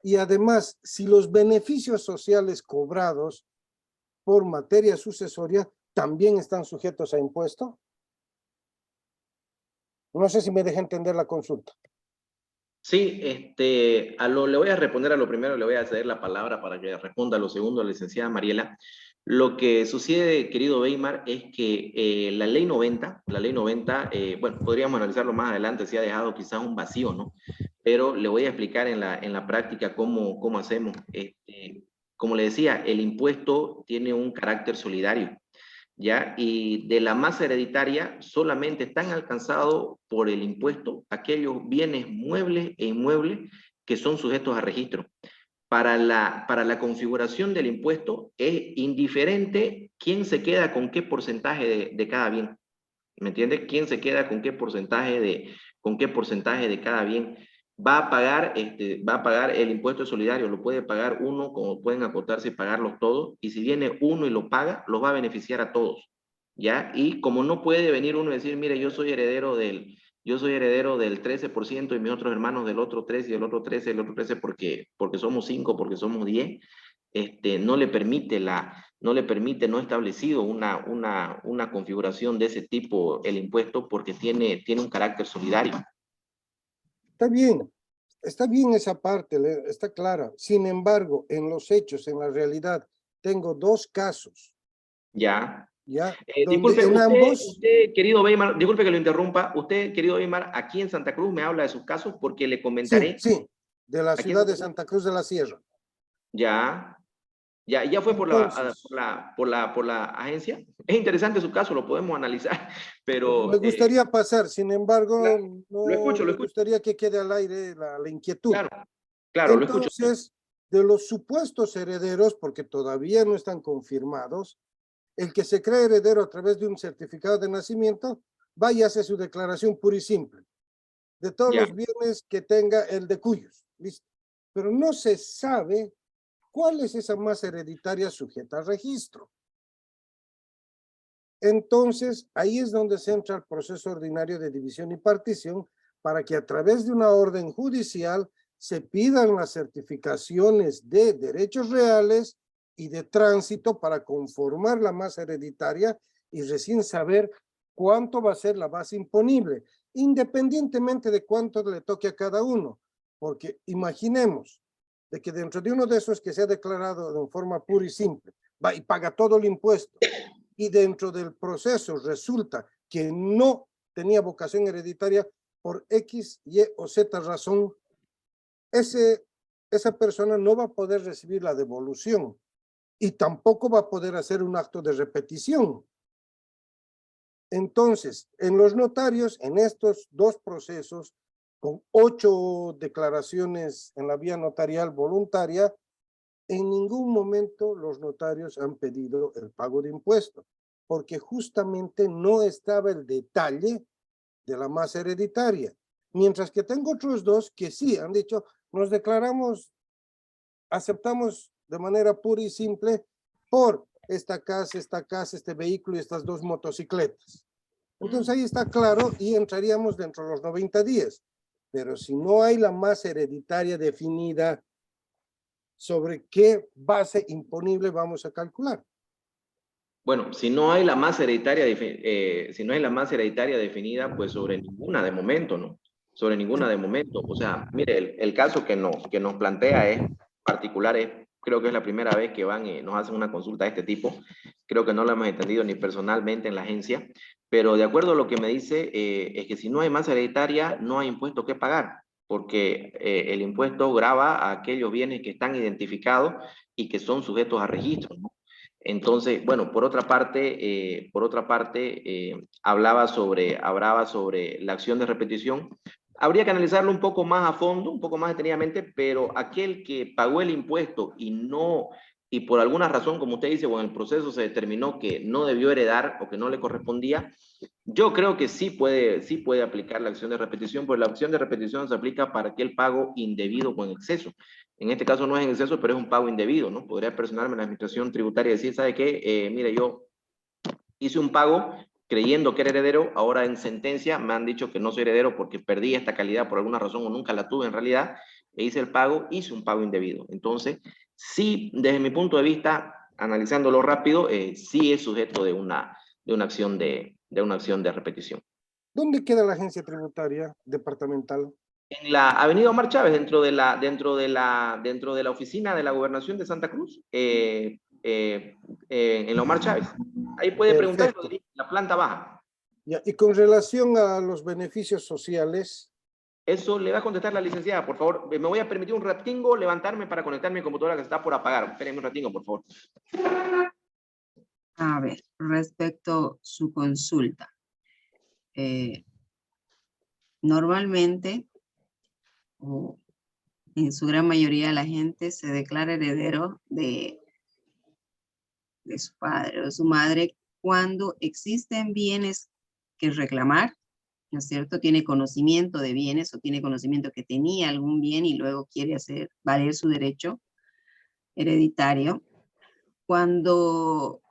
Y además, si los beneficios sociales cobrados por materia sucesoria también están sujetos a impuesto. No sé si me deja entender la consulta. Sí, le voy a responder a lo primero, le voy a ceder la palabra para que responda a lo segundo a la licenciada Mariela. Lo que sucede, querido Weimar, es que la ley 90, bueno, podríamos analizarlo más adelante, si ha dejado quizás un vacío, ¿no? Pero le voy a explicar en la práctica cómo hacemos. Como le decía, el impuesto tiene un carácter solidario, ¿ya? Y de la masa hereditaria solamente están alcanzados por el impuesto aquellos bienes muebles e inmuebles que son sujetos a registro. Para la configuración del impuesto es indiferente quién se queda con qué porcentaje de cada bien. ¿Me entiendes? ¿Quién se queda con qué porcentaje de cada bien? Va a pagar el impuesto solidario, lo puede pagar uno, como pueden acotarse y pagarlos todos, y si viene uno y lo paga, los va a beneficiar a todos, ¿ya? Y como no puede venir uno y decir, mire, yo soy heredero del 13% y mis otros hermanos del otro 13 y del otro 13 y del otro 13 porque somos 5, porque somos 10, no le permite no establecido una configuración de ese tipo el impuesto porque tiene un carácter solidario. Está bien esa parte, está clara. Sin embargo, en los hechos, en la realidad, tengo dos casos. Ya. ¿ya? Donde Disculpe, en ambos... usted, querido Weimar, disculpe que lo interrumpa, usted, querido Weimar, aquí en Santa Cruz me habla de sus casos porque le Sí, comentaré. sí, de la Aquí en ciudad de Cruz, Santa Cruz de la Sierra. ya fue Entonces, por la agencia. Es interesante su caso, lo podemos analizar, me pero gustaría pasar, sin embargo, claro, no lo me escucho, gustaría que quede al aire la inquietud. claro, claro, lo escucho. Entonces, de los supuestos herederos, porque todavía no están confirmados, el que se cree heredero a través de un certificado de nacimiento, va y hace su declaración pura y simple, de todos Ya. los bienes que tenga el de cuyos, ¿listo? Pero no se sabe cuál es esa masa hereditaria sujeta a registro. Entonces, ahí es donde se entra el proceso ordinario de división y partición para que a través de una orden judicial se pidan las certificaciones de derechos reales y de tránsito para conformar la masa hereditaria y recién saber cuánto va a ser la base imponible, independientemente de cuánto le toque a cada uno. Porque imaginemos de que dentro de uno de esos que se ha declarado de forma pura y simple, va y paga todo el impuesto, y dentro del proceso resulta que no tenía vocación hereditaria por X, Y o Z razón, esa persona no va a poder recibir la devolución y tampoco va a poder hacer un acto de repetición. Entonces, en los notarios, en estos dos procesos, con 8 declaraciones en la vía notarial voluntaria, en ningún momento los notarios han pedido el pago de impuestos, porque justamente no estaba el detalle de la masa hereditaria. Mientras que tengo otros dos que sí han dicho, nos declaramos, aceptamos de manera pura y simple por esta casa, este vehículo y estas 2 motocicletas. Entonces ahí está claro y entraríamos dentro de los 90 días. Pero si no hay la masa hereditaria definida, ¿sobre qué base imponible vamos a calcular? Bueno, si no hay la masa hereditaria, si no hay la masa hereditaria definida, pues sobre ninguna de momento, ¿no? Sobre ninguna de momento. O sea, mire, el caso que nos plantea es particular, creo que es la primera vez que van y nos hacen una consulta de este tipo. Creo que no lo hemos entendido ni personalmente en la agencia, pero de acuerdo a lo que me dice, es que si no hay masa hereditaria, no hay impuesto que pagar, porque el impuesto grava a aquellos bienes que están identificados y que son sujetos a registro, ¿no? Entonces, bueno, por otra parte, hablaba sobre la acción de repetición. Habría que analizarlo un poco más a fondo, un poco más detenidamente, pero aquel que pagó el impuesto y por alguna razón, como usted dice, o en el proceso se determinó que no debió heredar o que no le correspondía, yo creo que sí puede aplicar la acción de repetición, porque la acción de repetición se aplica para aquel pago indebido con exceso. En este caso no es en exceso, pero es un pago indebido, ¿no? Podría personarme en la administración tributaria y decir, ¿sabe qué? Mire, yo hice un pago creyendo que era heredero, ahora en sentencia me han dicho que no soy heredero porque perdí esta calidad por alguna razón o nunca la tuve en realidad, e hice el pago, hice un pago indebido. Entonces, sí, desde mi punto de vista, analizándolo rápido, sí es sujeto de una acción de repetición. ¿Dónde queda la agencia tributaria departamental? En la Avenida Omar Chávez, dentro de la oficina de la Gobernación de Santa Cruz, en la Omar Chávez. Ahí puede preguntar, Perfecto. la planta baja. Ya, y con relación a los beneficios sociales. Eso le va a contestar la licenciada, por favor. Me voy a permitir un ratingo levantarme para conectar mi computadora que se está por apagar. Espérenme un ratingo, por favor. A ver, respecto a su consulta. Normalmente, o en su gran mayoría, la gente se declara heredero de su padre o de su madre cuando existen bienes que reclamar, ¿no es cierto? Tiene conocimiento de bienes o tiene conocimiento que tenía algún bien y luego quiere hacer valer su derecho hereditario. Cuando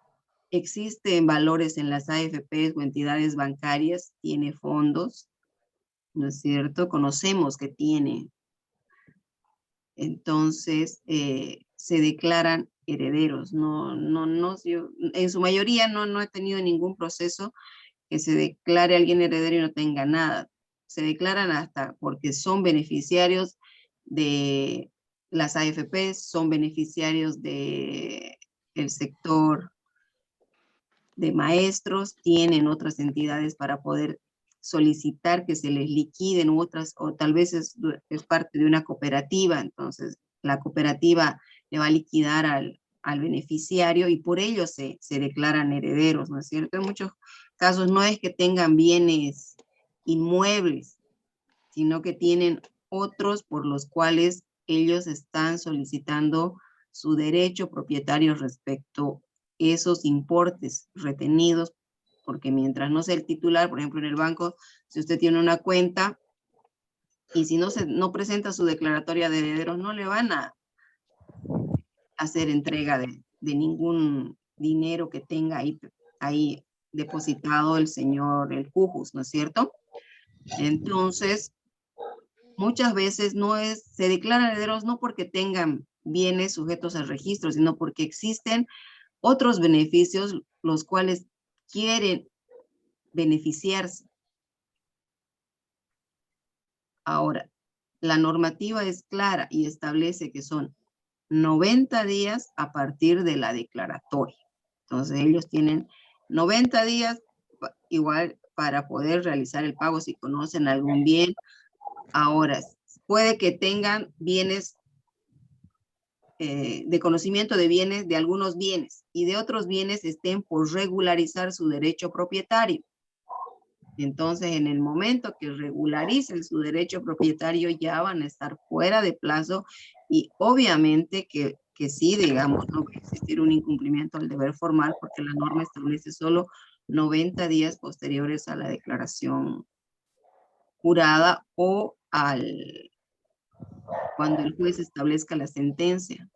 existen valores en las AFPs o entidades bancarias, tiene fondos, ¿no es cierto? Conocemos que tiene. Entonces, se declaran herederos. Yo, en su mayoría no he tenido ningún proceso que se declare alguien heredero y no tenga nada. Se declaran hasta porque son beneficiarios de las AFPs, son beneficiarios del sector de maestros, tienen otras entidades para poder solicitar que se les liquiden otras, o tal vez es parte de una cooperativa, entonces la cooperativa le va a liquidar al beneficiario y por ello se declaran herederos, ¿no es cierto? En muchos casos no es que tengan bienes inmuebles, sino que tienen otros por los cuales ellos están solicitando su derecho propietario respecto a esos importes retenidos, porque mientras no sea el titular, por ejemplo en el banco, si usted tiene una cuenta y si no presenta su declaratoria de herederos, no le van a hacer entrega de ningún dinero que tenga ahí depositado el señor Cujus, ¿no es cierto? Entonces, muchas veces se declaran herederos no porque tengan bienes sujetos al registro, sino porque existen otros beneficios los cuales quieren beneficiarse. Ahora, la normativa es clara y establece que son 90 días a partir de la declaratoria. Entonces ellos tienen 90 días igual para poder realizar el pago si conocen algún bien. Ahora, puede que tengan bienes de conocimiento de bienes, de algunos bienes, y de otros bienes estén por regularizar su derecho propietario. Entonces, en el momento que regularicen su derecho propietario, ya van a estar fuera de plazo y obviamente que sí, digamos, no va a existir un incumplimiento del deber formal porque la norma establece solo 90 días posteriores a la declaración jurada o cuando el juez establezca la sentencia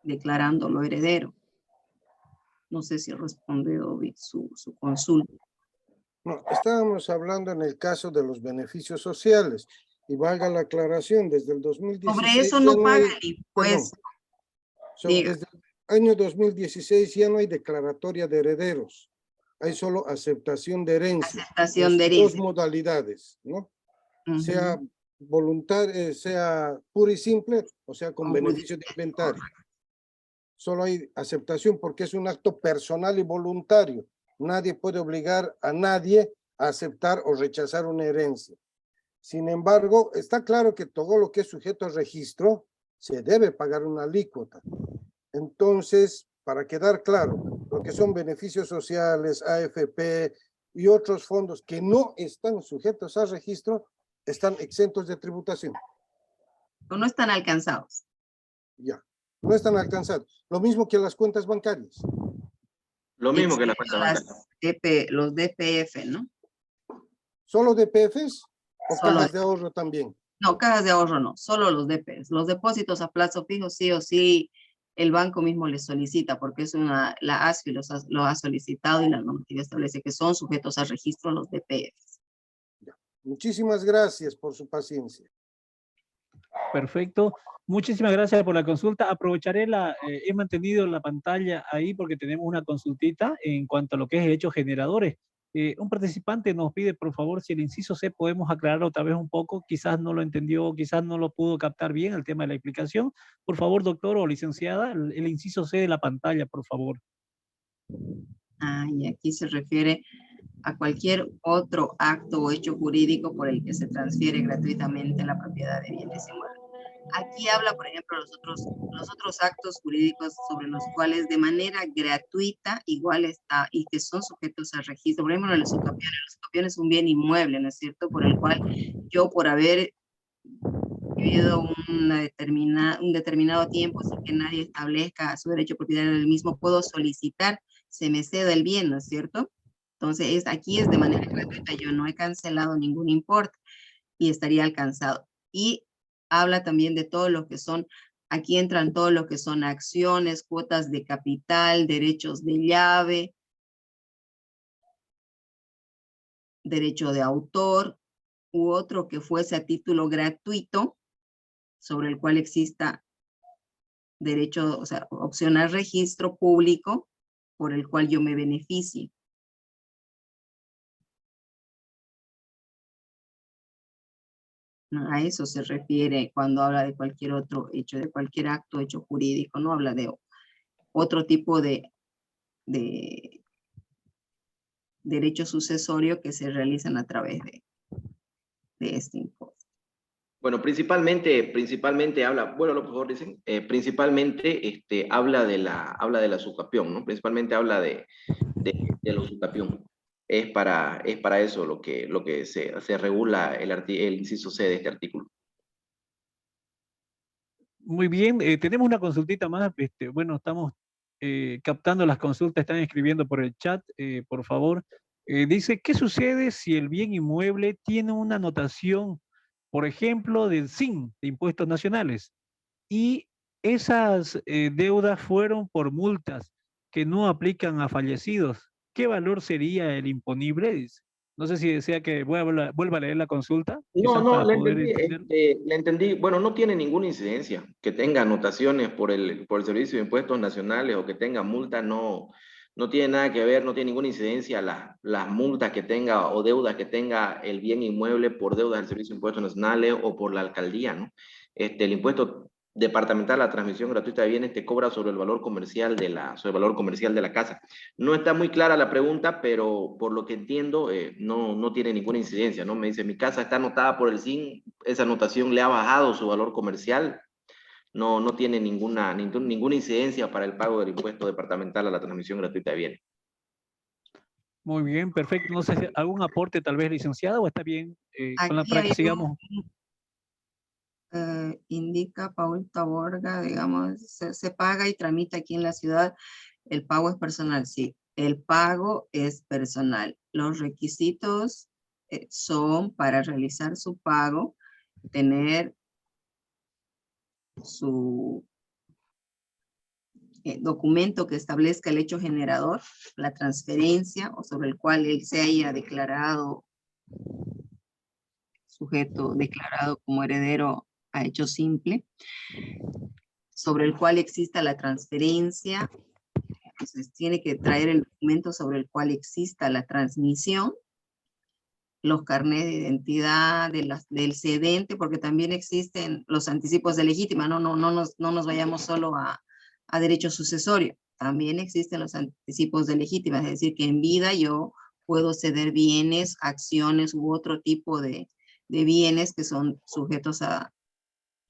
declarándolo heredero. No sé si he respondido su consulta. No, estábamos hablando en el caso de los beneficios sociales, y valga la aclaración, desde el 2016... Sobre eso no paga el impuesto. Desde el año 2016 ya no hay declaratoria de herederos, hay solo aceptación de herencia. Aceptación de herencia. Dos modalidades, ¿no? Sea voluntaria, sea pura y simple, o sea con beneficio de inventario. Solo hay aceptación porque es un acto personal y voluntario. Nadie puede obligar a nadie a aceptar o rechazar una herencia. Sin embargo, está claro que todo lo que es sujeto a registro se debe pagar una alícuota. Entonces, para quedar claro, lo que son beneficios sociales, AFP y otros fondos que no están sujetos a registro, están exentos de tributación. O no están alcanzados. Ya, no están alcanzados. Lo mismo que las cuentas bancarias. Lo mismo que las cuentas bancarias. Los DPF, ¿no? ¿Solo DPFs o Solo cajas de ahorro también? No, cajas de ahorro no, solo los DPF. Los depósitos a plazo fijo sí o sí el banco mismo les solicita porque es la ASFI lo ha solicitado y la normativa establece que son sujetos a registro los DPF. Muchísimas gracias por su paciencia. Perfecto. Muchísimas gracias por la consulta. Aprovecharé he mantenido la pantalla ahí porque tenemos una consultita en cuanto a lo que es hechos generadores. Un participante nos pide, por favor, si el inciso C podemos aclarar otra vez un poco. Quizás no lo entendió, quizás no lo pudo captar bien el tema de la explicación. Por favor, doctor o licenciada, el inciso C de la pantalla, por favor. Y aquí se refiere a cualquier otro acto o hecho jurídico por el que se transfiere gratuitamente la propiedad de bienes inmuebles. Aquí habla, por ejemplo, los otros actos jurídicos sobre los cuales de manera gratuita igual está y que son sujetos al registro. Por ejemplo, los usucapión es un bien inmueble, ¿no es cierto? Por el cual yo por haber vivido un determinado tiempo sin que nadie establezca su derecho propietario del mismo, puedo solicitar se me ceda el bien, ¿no es cierto? Entonces, aquí es de manera gratuita, yo no he cancelado ningún importe y estaría alcanzado. Y habla también de todo lo que son, aquí entran todo lo que son acciones, cuotas de capital, derechos de llave, derecho de autor, u otro que fuese a título gratuito, sobre el cual exista derecho, o sea, opción al registro público, por el cual yo me beneficie. A eso se refiere cuando habla de cualquier otro hecho, de cualquier acto, hecho jurídico, no habla de otro tipo de derechos sucesorios que se realizan a través de este impuesto. Bueno, principalmente habla, bueno, por favor dicen, principalmente habla de la usucapión, ¿no? Principalmente habla de la usucapión. Es para eso lo que se regula el inciso C de este artículo. Muy bien, tenemos una consultita más. Bueno, estamos captando las consultas, están escribiendo por el chat, por favor. Dice, ¿qué sucede si el bien inmueble tiene una anotación, por ejemplo, del SIN, de Impuestos Nacionales, y esas deudas fueron por multas que no aplican a fallecidos? ¿Qué valor sería el imponible? Dice. No sé si desea que vuelva a leer la consulta, No, quizás no, para poder entender. le entendí. Bueno, no tiene ninguna incidencia que tenga anotaciones por el Servicio de Impuestos Nacionales o que tenga multa, no tiene nada que ver, no tiene ninguna incidencia las multas que tenga o deudas que tenga el bien inmueble por deudas del Servicio de Impuestos Nacionales o por la alcaldía, ¿no? El impuesto departamental a la transmisión gratuita de bienes te cobra sobre el valor comercial de la casa. No está muy clara la pregunta, pero por lo que entiendo, no tiene ninguna incidencia, ¿no? Me dice, mi casa está anotada por el SIN, esa anotación le ha bajado su valor comercial, no tiene ninguna incidencia para el pago del impuesto departamental a la transmisión gratuita de bienes. Muy bien, perfecto. No sé si algún aporte tal vez, licenciado, o está bien Aquí para que hay sigamos. indica Paul Taborga, digamos, se paga y tramita aquí en la ciudad. El pago es personal, sí. El pago es personal. Los requisitos son para realizar su pago, tener su documento que establezca el hecho generador, la transferencia o sobre el cual él se haya declarado sujeto declarado como heredero a hecho simple, sobre el cual exista la transferencia. Entonces tiene que traer el documento sobre el cual exista la transmisión, los carnets de identidad del cedente, porque también existen los anticipos de legítima, no nos vayamos solo a derecho sucesorio, también existen los anticipos de legítima, es decir, que en vida yo puedo ceder bienes, acciones u otro tipo de bienes que son sujetos a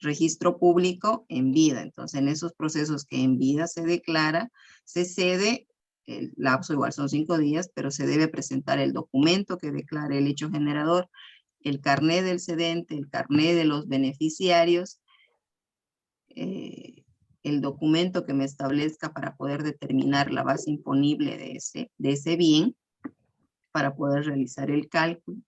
registro público en vida. Entonces, en esos procesos que en vida se declara, se cede, el lapso igual son 5 días, pero se debe presentar el documento que declare el hecho generador, el carnet del cedente, el carnet de los beneficiarios, el documento que me establezca para poder determinar la base imponible de ese bien, para poder realizar el cálculo,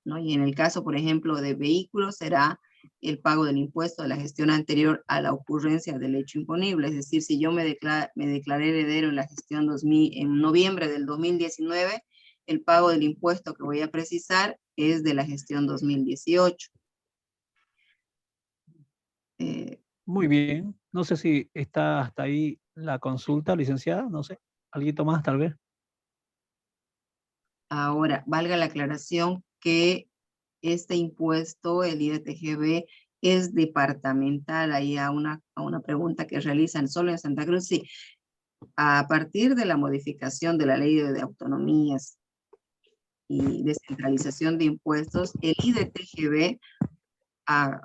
¿no? Y en el caso, por ejemplo, de vehículos, será el pago del impuesto de la gestión anterior a la ocurrencia del hecho imponible. Es decir, si yo me declaré heredero en la gestión en noviembre del 2019, el pago del impuesto que voy a precisar es de la gestión 2018. Muy bien. No sé si está hasta ahí la consulta, licenciada. No sé. ¿Alguito más, tal vez? Ahora, valga la aclaración que este impuesto, el IDTGB, es departamental. Ahí a una pregunta que realizan solo en Santa Cruz. Sí, a partir de la modificación de la ley de autonomías y descentralización de impuestos, el IDTGB ha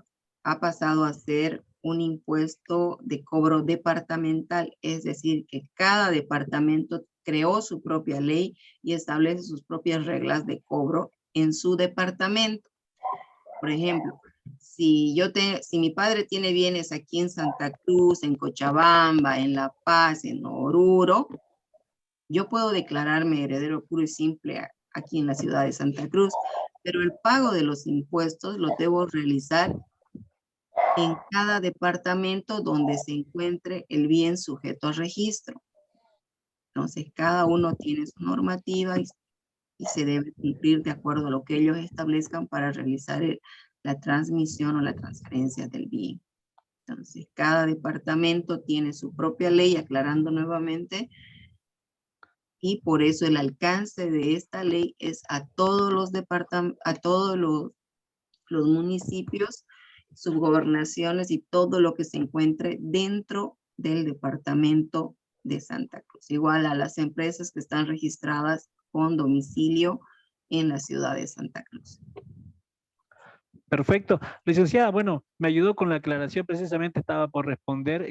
pasado a ser un impuesto de cobro departamental, es decir, que cada departamento creó su propia ley y establece sus propias reglas de cobro en su departamento. Por ejemplo, si mi padre tiene bienes aquí en Santa Cruz, en Cochabamba, en La Paz, en Oruro, yo puedo declararme heredero puro y simple aquí en la ciudad de Santa Cruz, pero el pago de los impuestos lo debo realizar en cada departamento donde se encuentre el bien sujeto a registro. Entonces, cada uno tiene su normativa y se debe cumplir de acuerdo a lo que ellos establezcan para realizar la transmisión o la transferencia del bien. Entonces, cada departamento tiene su propia ley, aclarando nuevamente, y por eso el alcance de esta ley es a todos los municipios, subgobernaciones y todo lo que se encuentre dentro del departamento de Santa Cruz. Igual a las empresas que están registradas con domicilio en la ciudad de Santa Cruz. Perfecto. Licenciada, bueno, me ayudó con la aclaración, precisamente estaba por responder.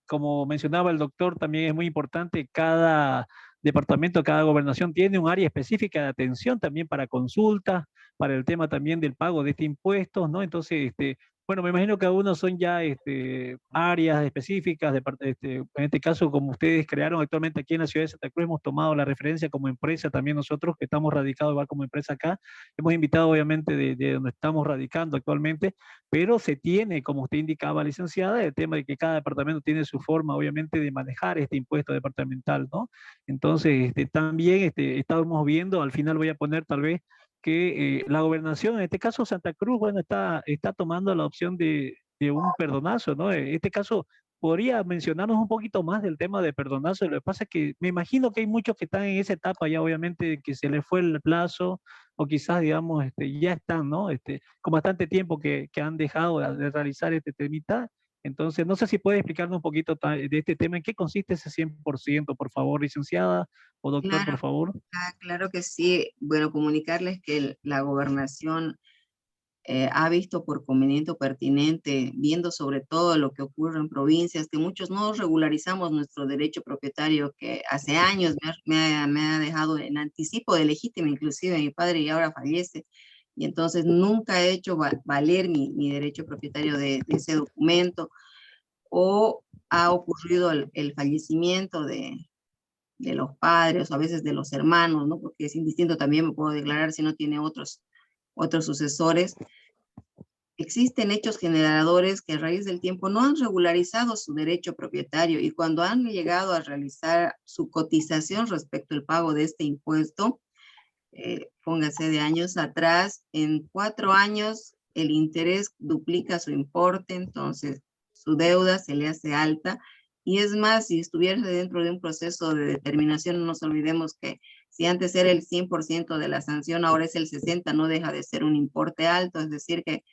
Como mencionaba el doctor, también es muy importante, cada departamento, cada gobernación tiene un área específica de atención también para consultas, para el tema también del pago de este impuesto, ¿no? Entonces, bueno, me imagino que algunos son ya áreas específicas, en este caso, como ustedes crearon actualmente aquí en la ciudad de Santa Cruz, hemos tomado la referencia como empresa también nosotros, que estamos radicados igual como empresa acá. Hemos invitado obviamente de donde estamos radicando actualmente, pero se tiene, como usted indicaba, licenciada, el tema de que cada departamento tiene su forma, obviamente, de manejar este impuesto departamental, ¿no? Entonces, también estábamos viendo, al final voy a poner tal vez que la gobernación, en este caso Santa Cruz, bueno, está tomando la opción de un perdonazo, ¿no? En este caso, ¿podría mencionarnos un poquito más del tema de perdonazo? Lo que pasa es que me imagino que hay muchos que están en esa etapa ya, obviamente, que se les fue el plazo, o quizás, digamos, ya están, ¿no? Con bastante tiempo que han dejado de realizar este temita. Entonces, no sé si puede explicarnos un poquito de este tema, en qué consiste ese 100%, por favor, licenciada o doctor, por Claro, favor. claro que sí. Bueno, comunicarles que la gobernación ha visto por conveniente o pertinente, viendo sobre todo lo que ocurre en provincias, que muchos no regularizamos nuestro derecho propietario, que hace años me ha dejado en anticipo de legítima, inclusive mi padre y ahora fallece, y entonces nunca he hecho valer mi derecho propietario de ese documento, o ha ocurrido el fallecimiento de los padres o a veces de los hermanos, ¿no? Porque es indistinto, también me puedo declarar si no tiene otros sucesores. Existen hechos generadores que a raíz del tiempo no han regularizado su derecho propietario, y cuando han llegado a realizar su cotización respecto al pago de este impuesto, póngase de años atrás, en 4 años el interés duplica su importe, entonces su deuda se le hace alta. Y es más, si estuviera dentro de un proceso de determinación, no nos olvidemos que si antes era el 100% de la sanción, ahora es el 60%, no deja de ser un importe alto. Es decir que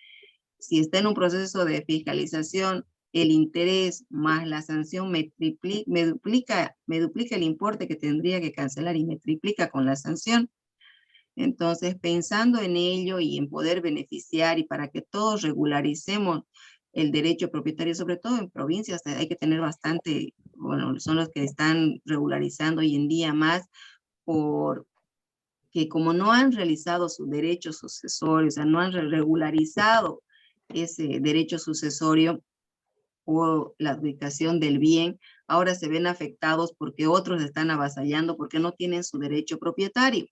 si está en un proceso de fiscalización, el interés más la sanción me duplica el importe que tendría que cancelar, y me triplica con la sanción. Entonces, pensando en ello y en poder beneficiar, y para que todos regularicemos el derecho propietario, sobre todo en provincias, hay que tener bastante, bueno, son los que están regularizando hoy en día más, porque como no han realizado su derecho sucesorio, o sea, no han regularizado ese derecho sucesorio o la adjudicación del bien, ahora se ven afectados porque otros están avasallando porque no tienen su derecho propietario.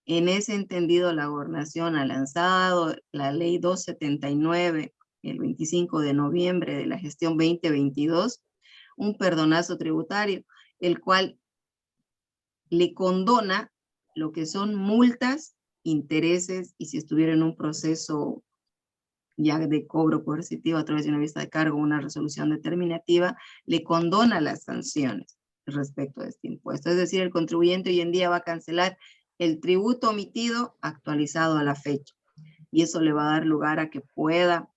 En ese entendido, la gobernación ha lanzado la ley 279 el 25 de noviembre de la gestión 2022, un perdonazo tributario, el cual le condona lo que son multas, intereses, y si estuviera en un proceso ya de cobro coercitivo a través de una vista de cargo, una resolución determinativa, le condona las sanciones respecto a este impuesto. Es decir, el contribuyente hoy en día va a cancelar el tributo omitido actualizado a la fecha, y eso le va a dar lugar a que pueda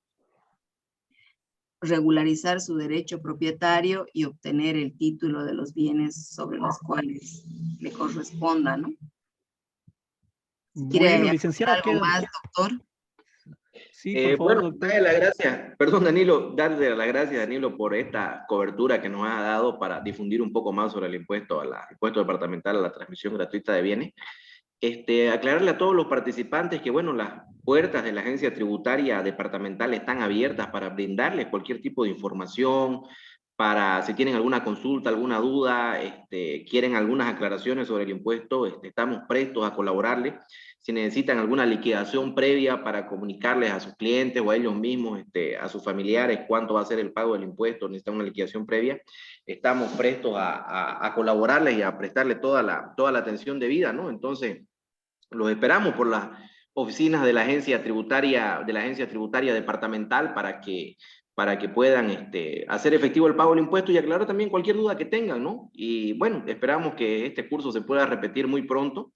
regularizar su derecho propietario y obtener el título de los bienes sobre los cuales le corresponda, ¿no? ¿Quiere Bueno, añadir licenciada, algo más, doctor? Sí, por favor, Bueno, doctor. darle las gracias, perdón Danilo, darle las gracias Danilo por esta cobertura que nos ha dado para difundir un poco más sobre el impuesto departamental a la transmisión gratuita de bienes. Aclararle a todos los participantes que, bueno, las puertas de la agencia tributaria departamental están abiertas para brindarles cualquier tipo de información, para si tienen alguna consulta, alguna duda, quieren algunas aclaraciones sobre el impuesto, estamos prestos a colaborarles. Si necesitan alguna liquidación previa para comunicarles a sus clientes o a ellos mismos, a sus familiares, cuánto va a ser el pago del impuesto, necesitan una liquidación previa, estamos prestos a colaborarles y a prestarles toda la atención debida, ¿no? Entonces, los esperamos por las oficinas de la agencia tributaria departamental para que puedan hacer efectivo el pago del impuesto y aclarar también cualquier duda que tengan, ¿no? Y bueno, esperamos que este curso se pueda repetir muy pronto,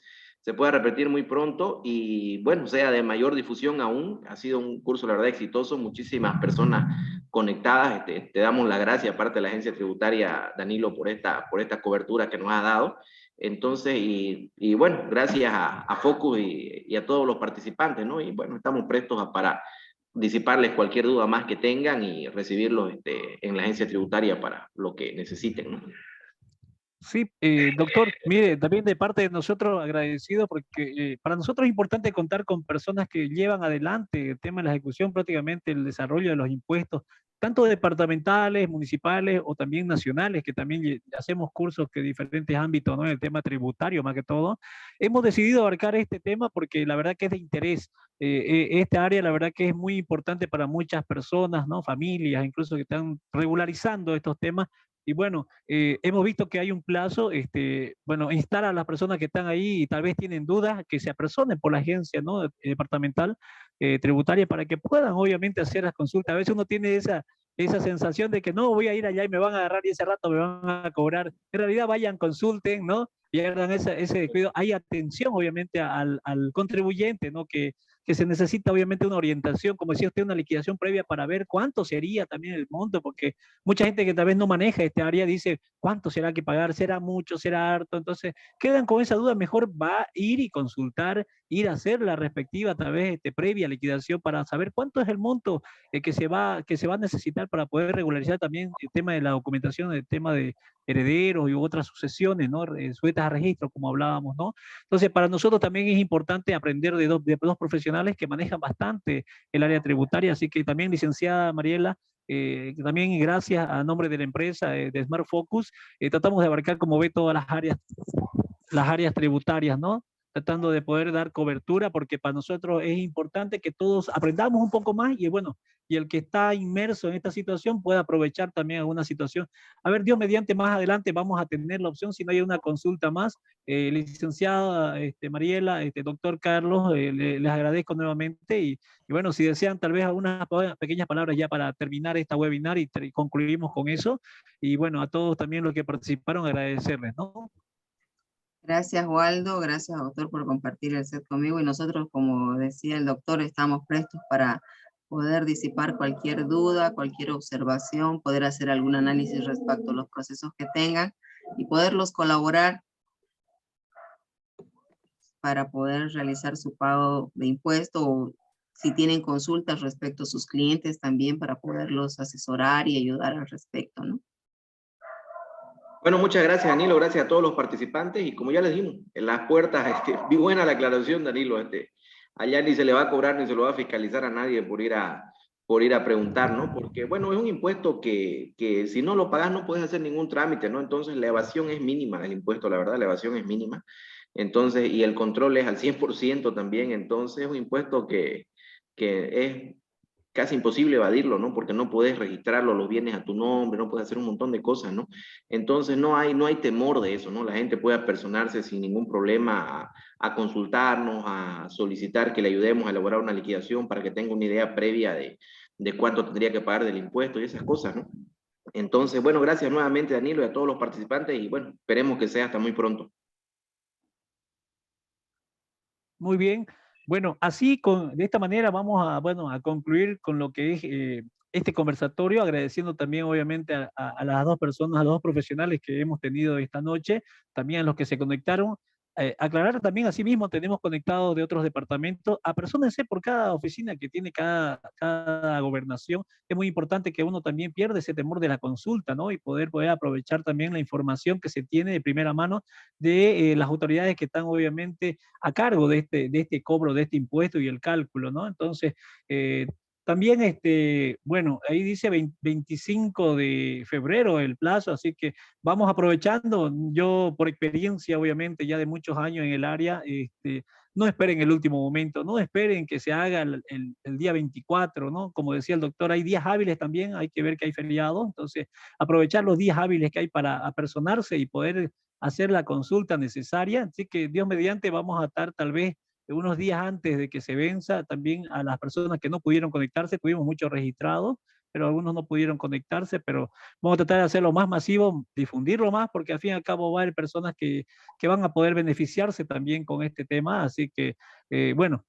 y bueno, sea de mayor difusión aún. Ha sido un curso, la verdad, exitoso, muchísimas personas conectadas. Te damos las gracias, aparte de la agencia tributaria, Danilo, por esta cobertura que nos ha dado. Entonces, y bueno, gracias a Focus y a todos los participantes, ¿no? Y bueno, estamos prestos para disiparles cualquier duda más que tengan y recibirlos en la agencia tributaria para lo que necesiten, ¿no? Sí, doctor, mire, también de parte de nosotros agradecido porque para nosotros es importante contar con personas que llevan adelante el tema de la ejecución, prácticamente el desarrollo de los impuestos, tanto departamentales, municipales o también nacionales, que también hacemos cursos que diferentes ámbitos, ¿no? El tema tributario más que todo. Hemos decidido abarcar este tema porque la verdad que es de interés. Esta área la verdad que es muy importante para muchas personas, ¿no? Familias, incluso que están regularizando estos temas. Y bueno, hemos visto que hay un plazo, bueno, instar a las personas que están ahí y tal vez tienen dudas, que se apersonen por la agencia, ¿no? Departamental tributaria para que puedan obviamente hacer las consultas. A veces uno tiene esa sensación de que no, voy a ir allá y me van a agarrar y ese rato me van a cobrar. En realidad vayan, consulten, ¿no? Pierdan ese descuido. Hay atención obviamente al contribuyente, ¿no? Que se necesita obviamente una orientación, como decía usted, una liquidación previa para ver cuánto sería también el monto, porque mucha gente que tal vez no maneja este área dice, ¿cuánto será que pagar? ¿Será mucho? ¿Será harto? Entonces, quedan con esa duda, mejor va a ir y consultar, ir a hacer la respectiva tal vez previa liquidación para saber cuánto es el monto que se va a necesitar para poder regularizar también el tema de la documentación, el tema de herederos y otras sucesiones, ¿no? Sujetas a registro, como hablábamos, ¿no? Entonces, para nosotros también es importante aprender de dos profesionales que manejan bastante el área tributaria, así que también, licenciada Mariela, también gracias a nombre de la empresa de Smart Focus, tratamos de abarcar, como ve, todas las áreas tributarias, ¿no? Tratando de poder dar cobertura, porque para nosotros es importante que todos aprendamos un poco más y bueno, y el que está inmerso en esta situación pueda aprovechar también alguna situación. A ver, Dios mediante, más adelante vamos a tener la opción, si no hay una consulta más. Licenciada Mariela, doctor Carlos, les agradezco nuevamente y bueno, si desean tal vez algunas pequeñas palabras ya para terminar esta webinar y concluimos con eso. Y bueno, a todos también los que participaron, agradecerles, ¿no? Gracias, Waldo. Gracias, doctor, por compartir el set conmigo. Y nosotros, como decía el doctor, estamos prestos para poder disipar cualquier duda, cualquier observación, poder hacer algún análisis respecto a los procesos que tengan y poderlos colaborar para poder realizar su pago de impuesto o si tienen consultas respecto a sus clientes también para poderlos asesorar y ayudar al respecto, ¿no? Bueno, muchas gracias, Danilo, gracias a todos los participantes y como ya les dimos, en las puertas, vi buena la aclaración, Danilo, allá ni se le va a cobrar ni se lo va a fiscalizar a nadie por ir a preguntar, ¿no? Porque, bueno, es un impuesto que si no lo pagas no puedes hacer ningún trámite, ¿no? Entonces la evasión es mínima del impuesto, la verdad, la evasión es mínima. Entonces, y el control es al 100% también, entonces es un impuesto que es casi imposible evadirlo, ¿no? Porque no puedes registrarlo, los bienes a tu nombre, no puedes hacer un montón de cosas, ¿no? Entonces no hay temor de eso, ¿no? La gente puede apersonarse sin ningún problema a consultarnos, a solicitar que le ayudemos a elaborar una liquidación para que tenga una idea previa de cuánto tendría que pagar del impuesto y esas cosas, ¿no? Entonces, bueno, gracias nuevamente, Danilo, y a todos los participantes y bueno, esperemos que sea hasta muy pronto. Muy bien. Bueno, así de esta manera vamos a, bueno, a concluir con lo que es este conversatorio, agradeciendo también obviamente a las dos personas, a los dos profesionales que hemos tenido esta noche, también a los que se conectaron. Aclarar también, asimismo, tenemos conectados de otros departamentos. Apersónense por cada oficina que tiene cada gobernación. Es muy importante que uno también pierda ese temor de la consulta, ¿no? Y poder aprovechar también la información que se tiene de primera mano de las autoridades que están obviamente a cargo de este cobro, de este impuesto y el cálculo, ¿no? Entonces, también, bueno, ahí dice 25 de febrero el plazo, así que vamos aprovechando. Yo, por experiencia, obviamente, ya de muchos años en el área, no esperen el último momento, no esperen que se haga el día 24, ¿no? Como decía el doctor, hay días hábiles también, hay que ver que hay feriados, entonces aprovechar los días hábiles que hay para apersonarse y poder hacer la consulta necesaria. Así que Dios mediante vamos a estar tal vez unos días antes de que se venza. También a las personas que no pudieron conectarse, tuvimos muchos registrados, pero algunos no pudieron conectarse, pero vamos a tratar de hacerlo más masivo, difundirlo más, porque al fin y al cabo va a haber personas que van a poder beneficiarse también con este tema. Así que, bueno,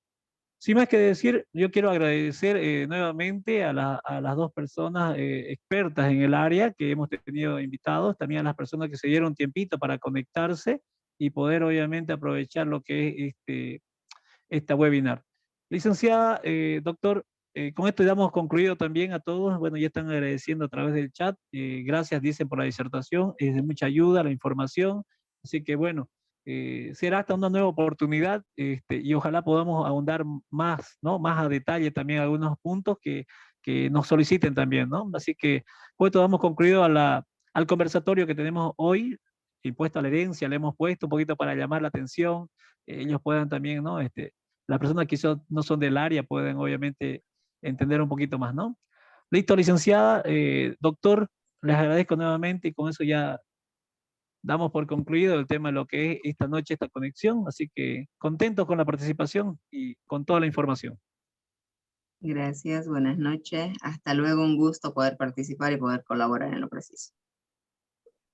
sin más que decir, yo quiero agradecer nuevamente a las dos personas expertas en el área que hemos tenido invitados, también a las personas que se dieron tiempito para conectarse. y poder obviamente aprovechar lo que es esta webinar. Licenciada, doctor, con esto damos concluido también a todos. Bueno, ya están agradeciendo a través del chat. Gracias, dicen, por la disertación. Es de mucha ayuda la información. Así que bueno, será hasta una nueva oportunidad y ojalá podamos ahondar más, ¿no? Más a detalle también algunos puntos que nos soliciten también, ¿no? Así que con esto damos concluido al conversatorio que tenemos hoy, impuesto a la herencia, le hemos puesto un poquito para llamar la atención, ellos puedan también, ¿no? Las personas que no son del área pueden obviamente entender un poquito más, ¿no? Listo, licenciada, doctor, les agradezco nuevamente y con eso ya damos por concluido el tema de lo que es esta noche, esta conexión, así que contentos con la participación y con toda la información. Gracias, buenas noches. Hasta luego, un gusto poder participar y poder colaborar en lo preciso.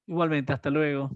Igualmente, hasta luego.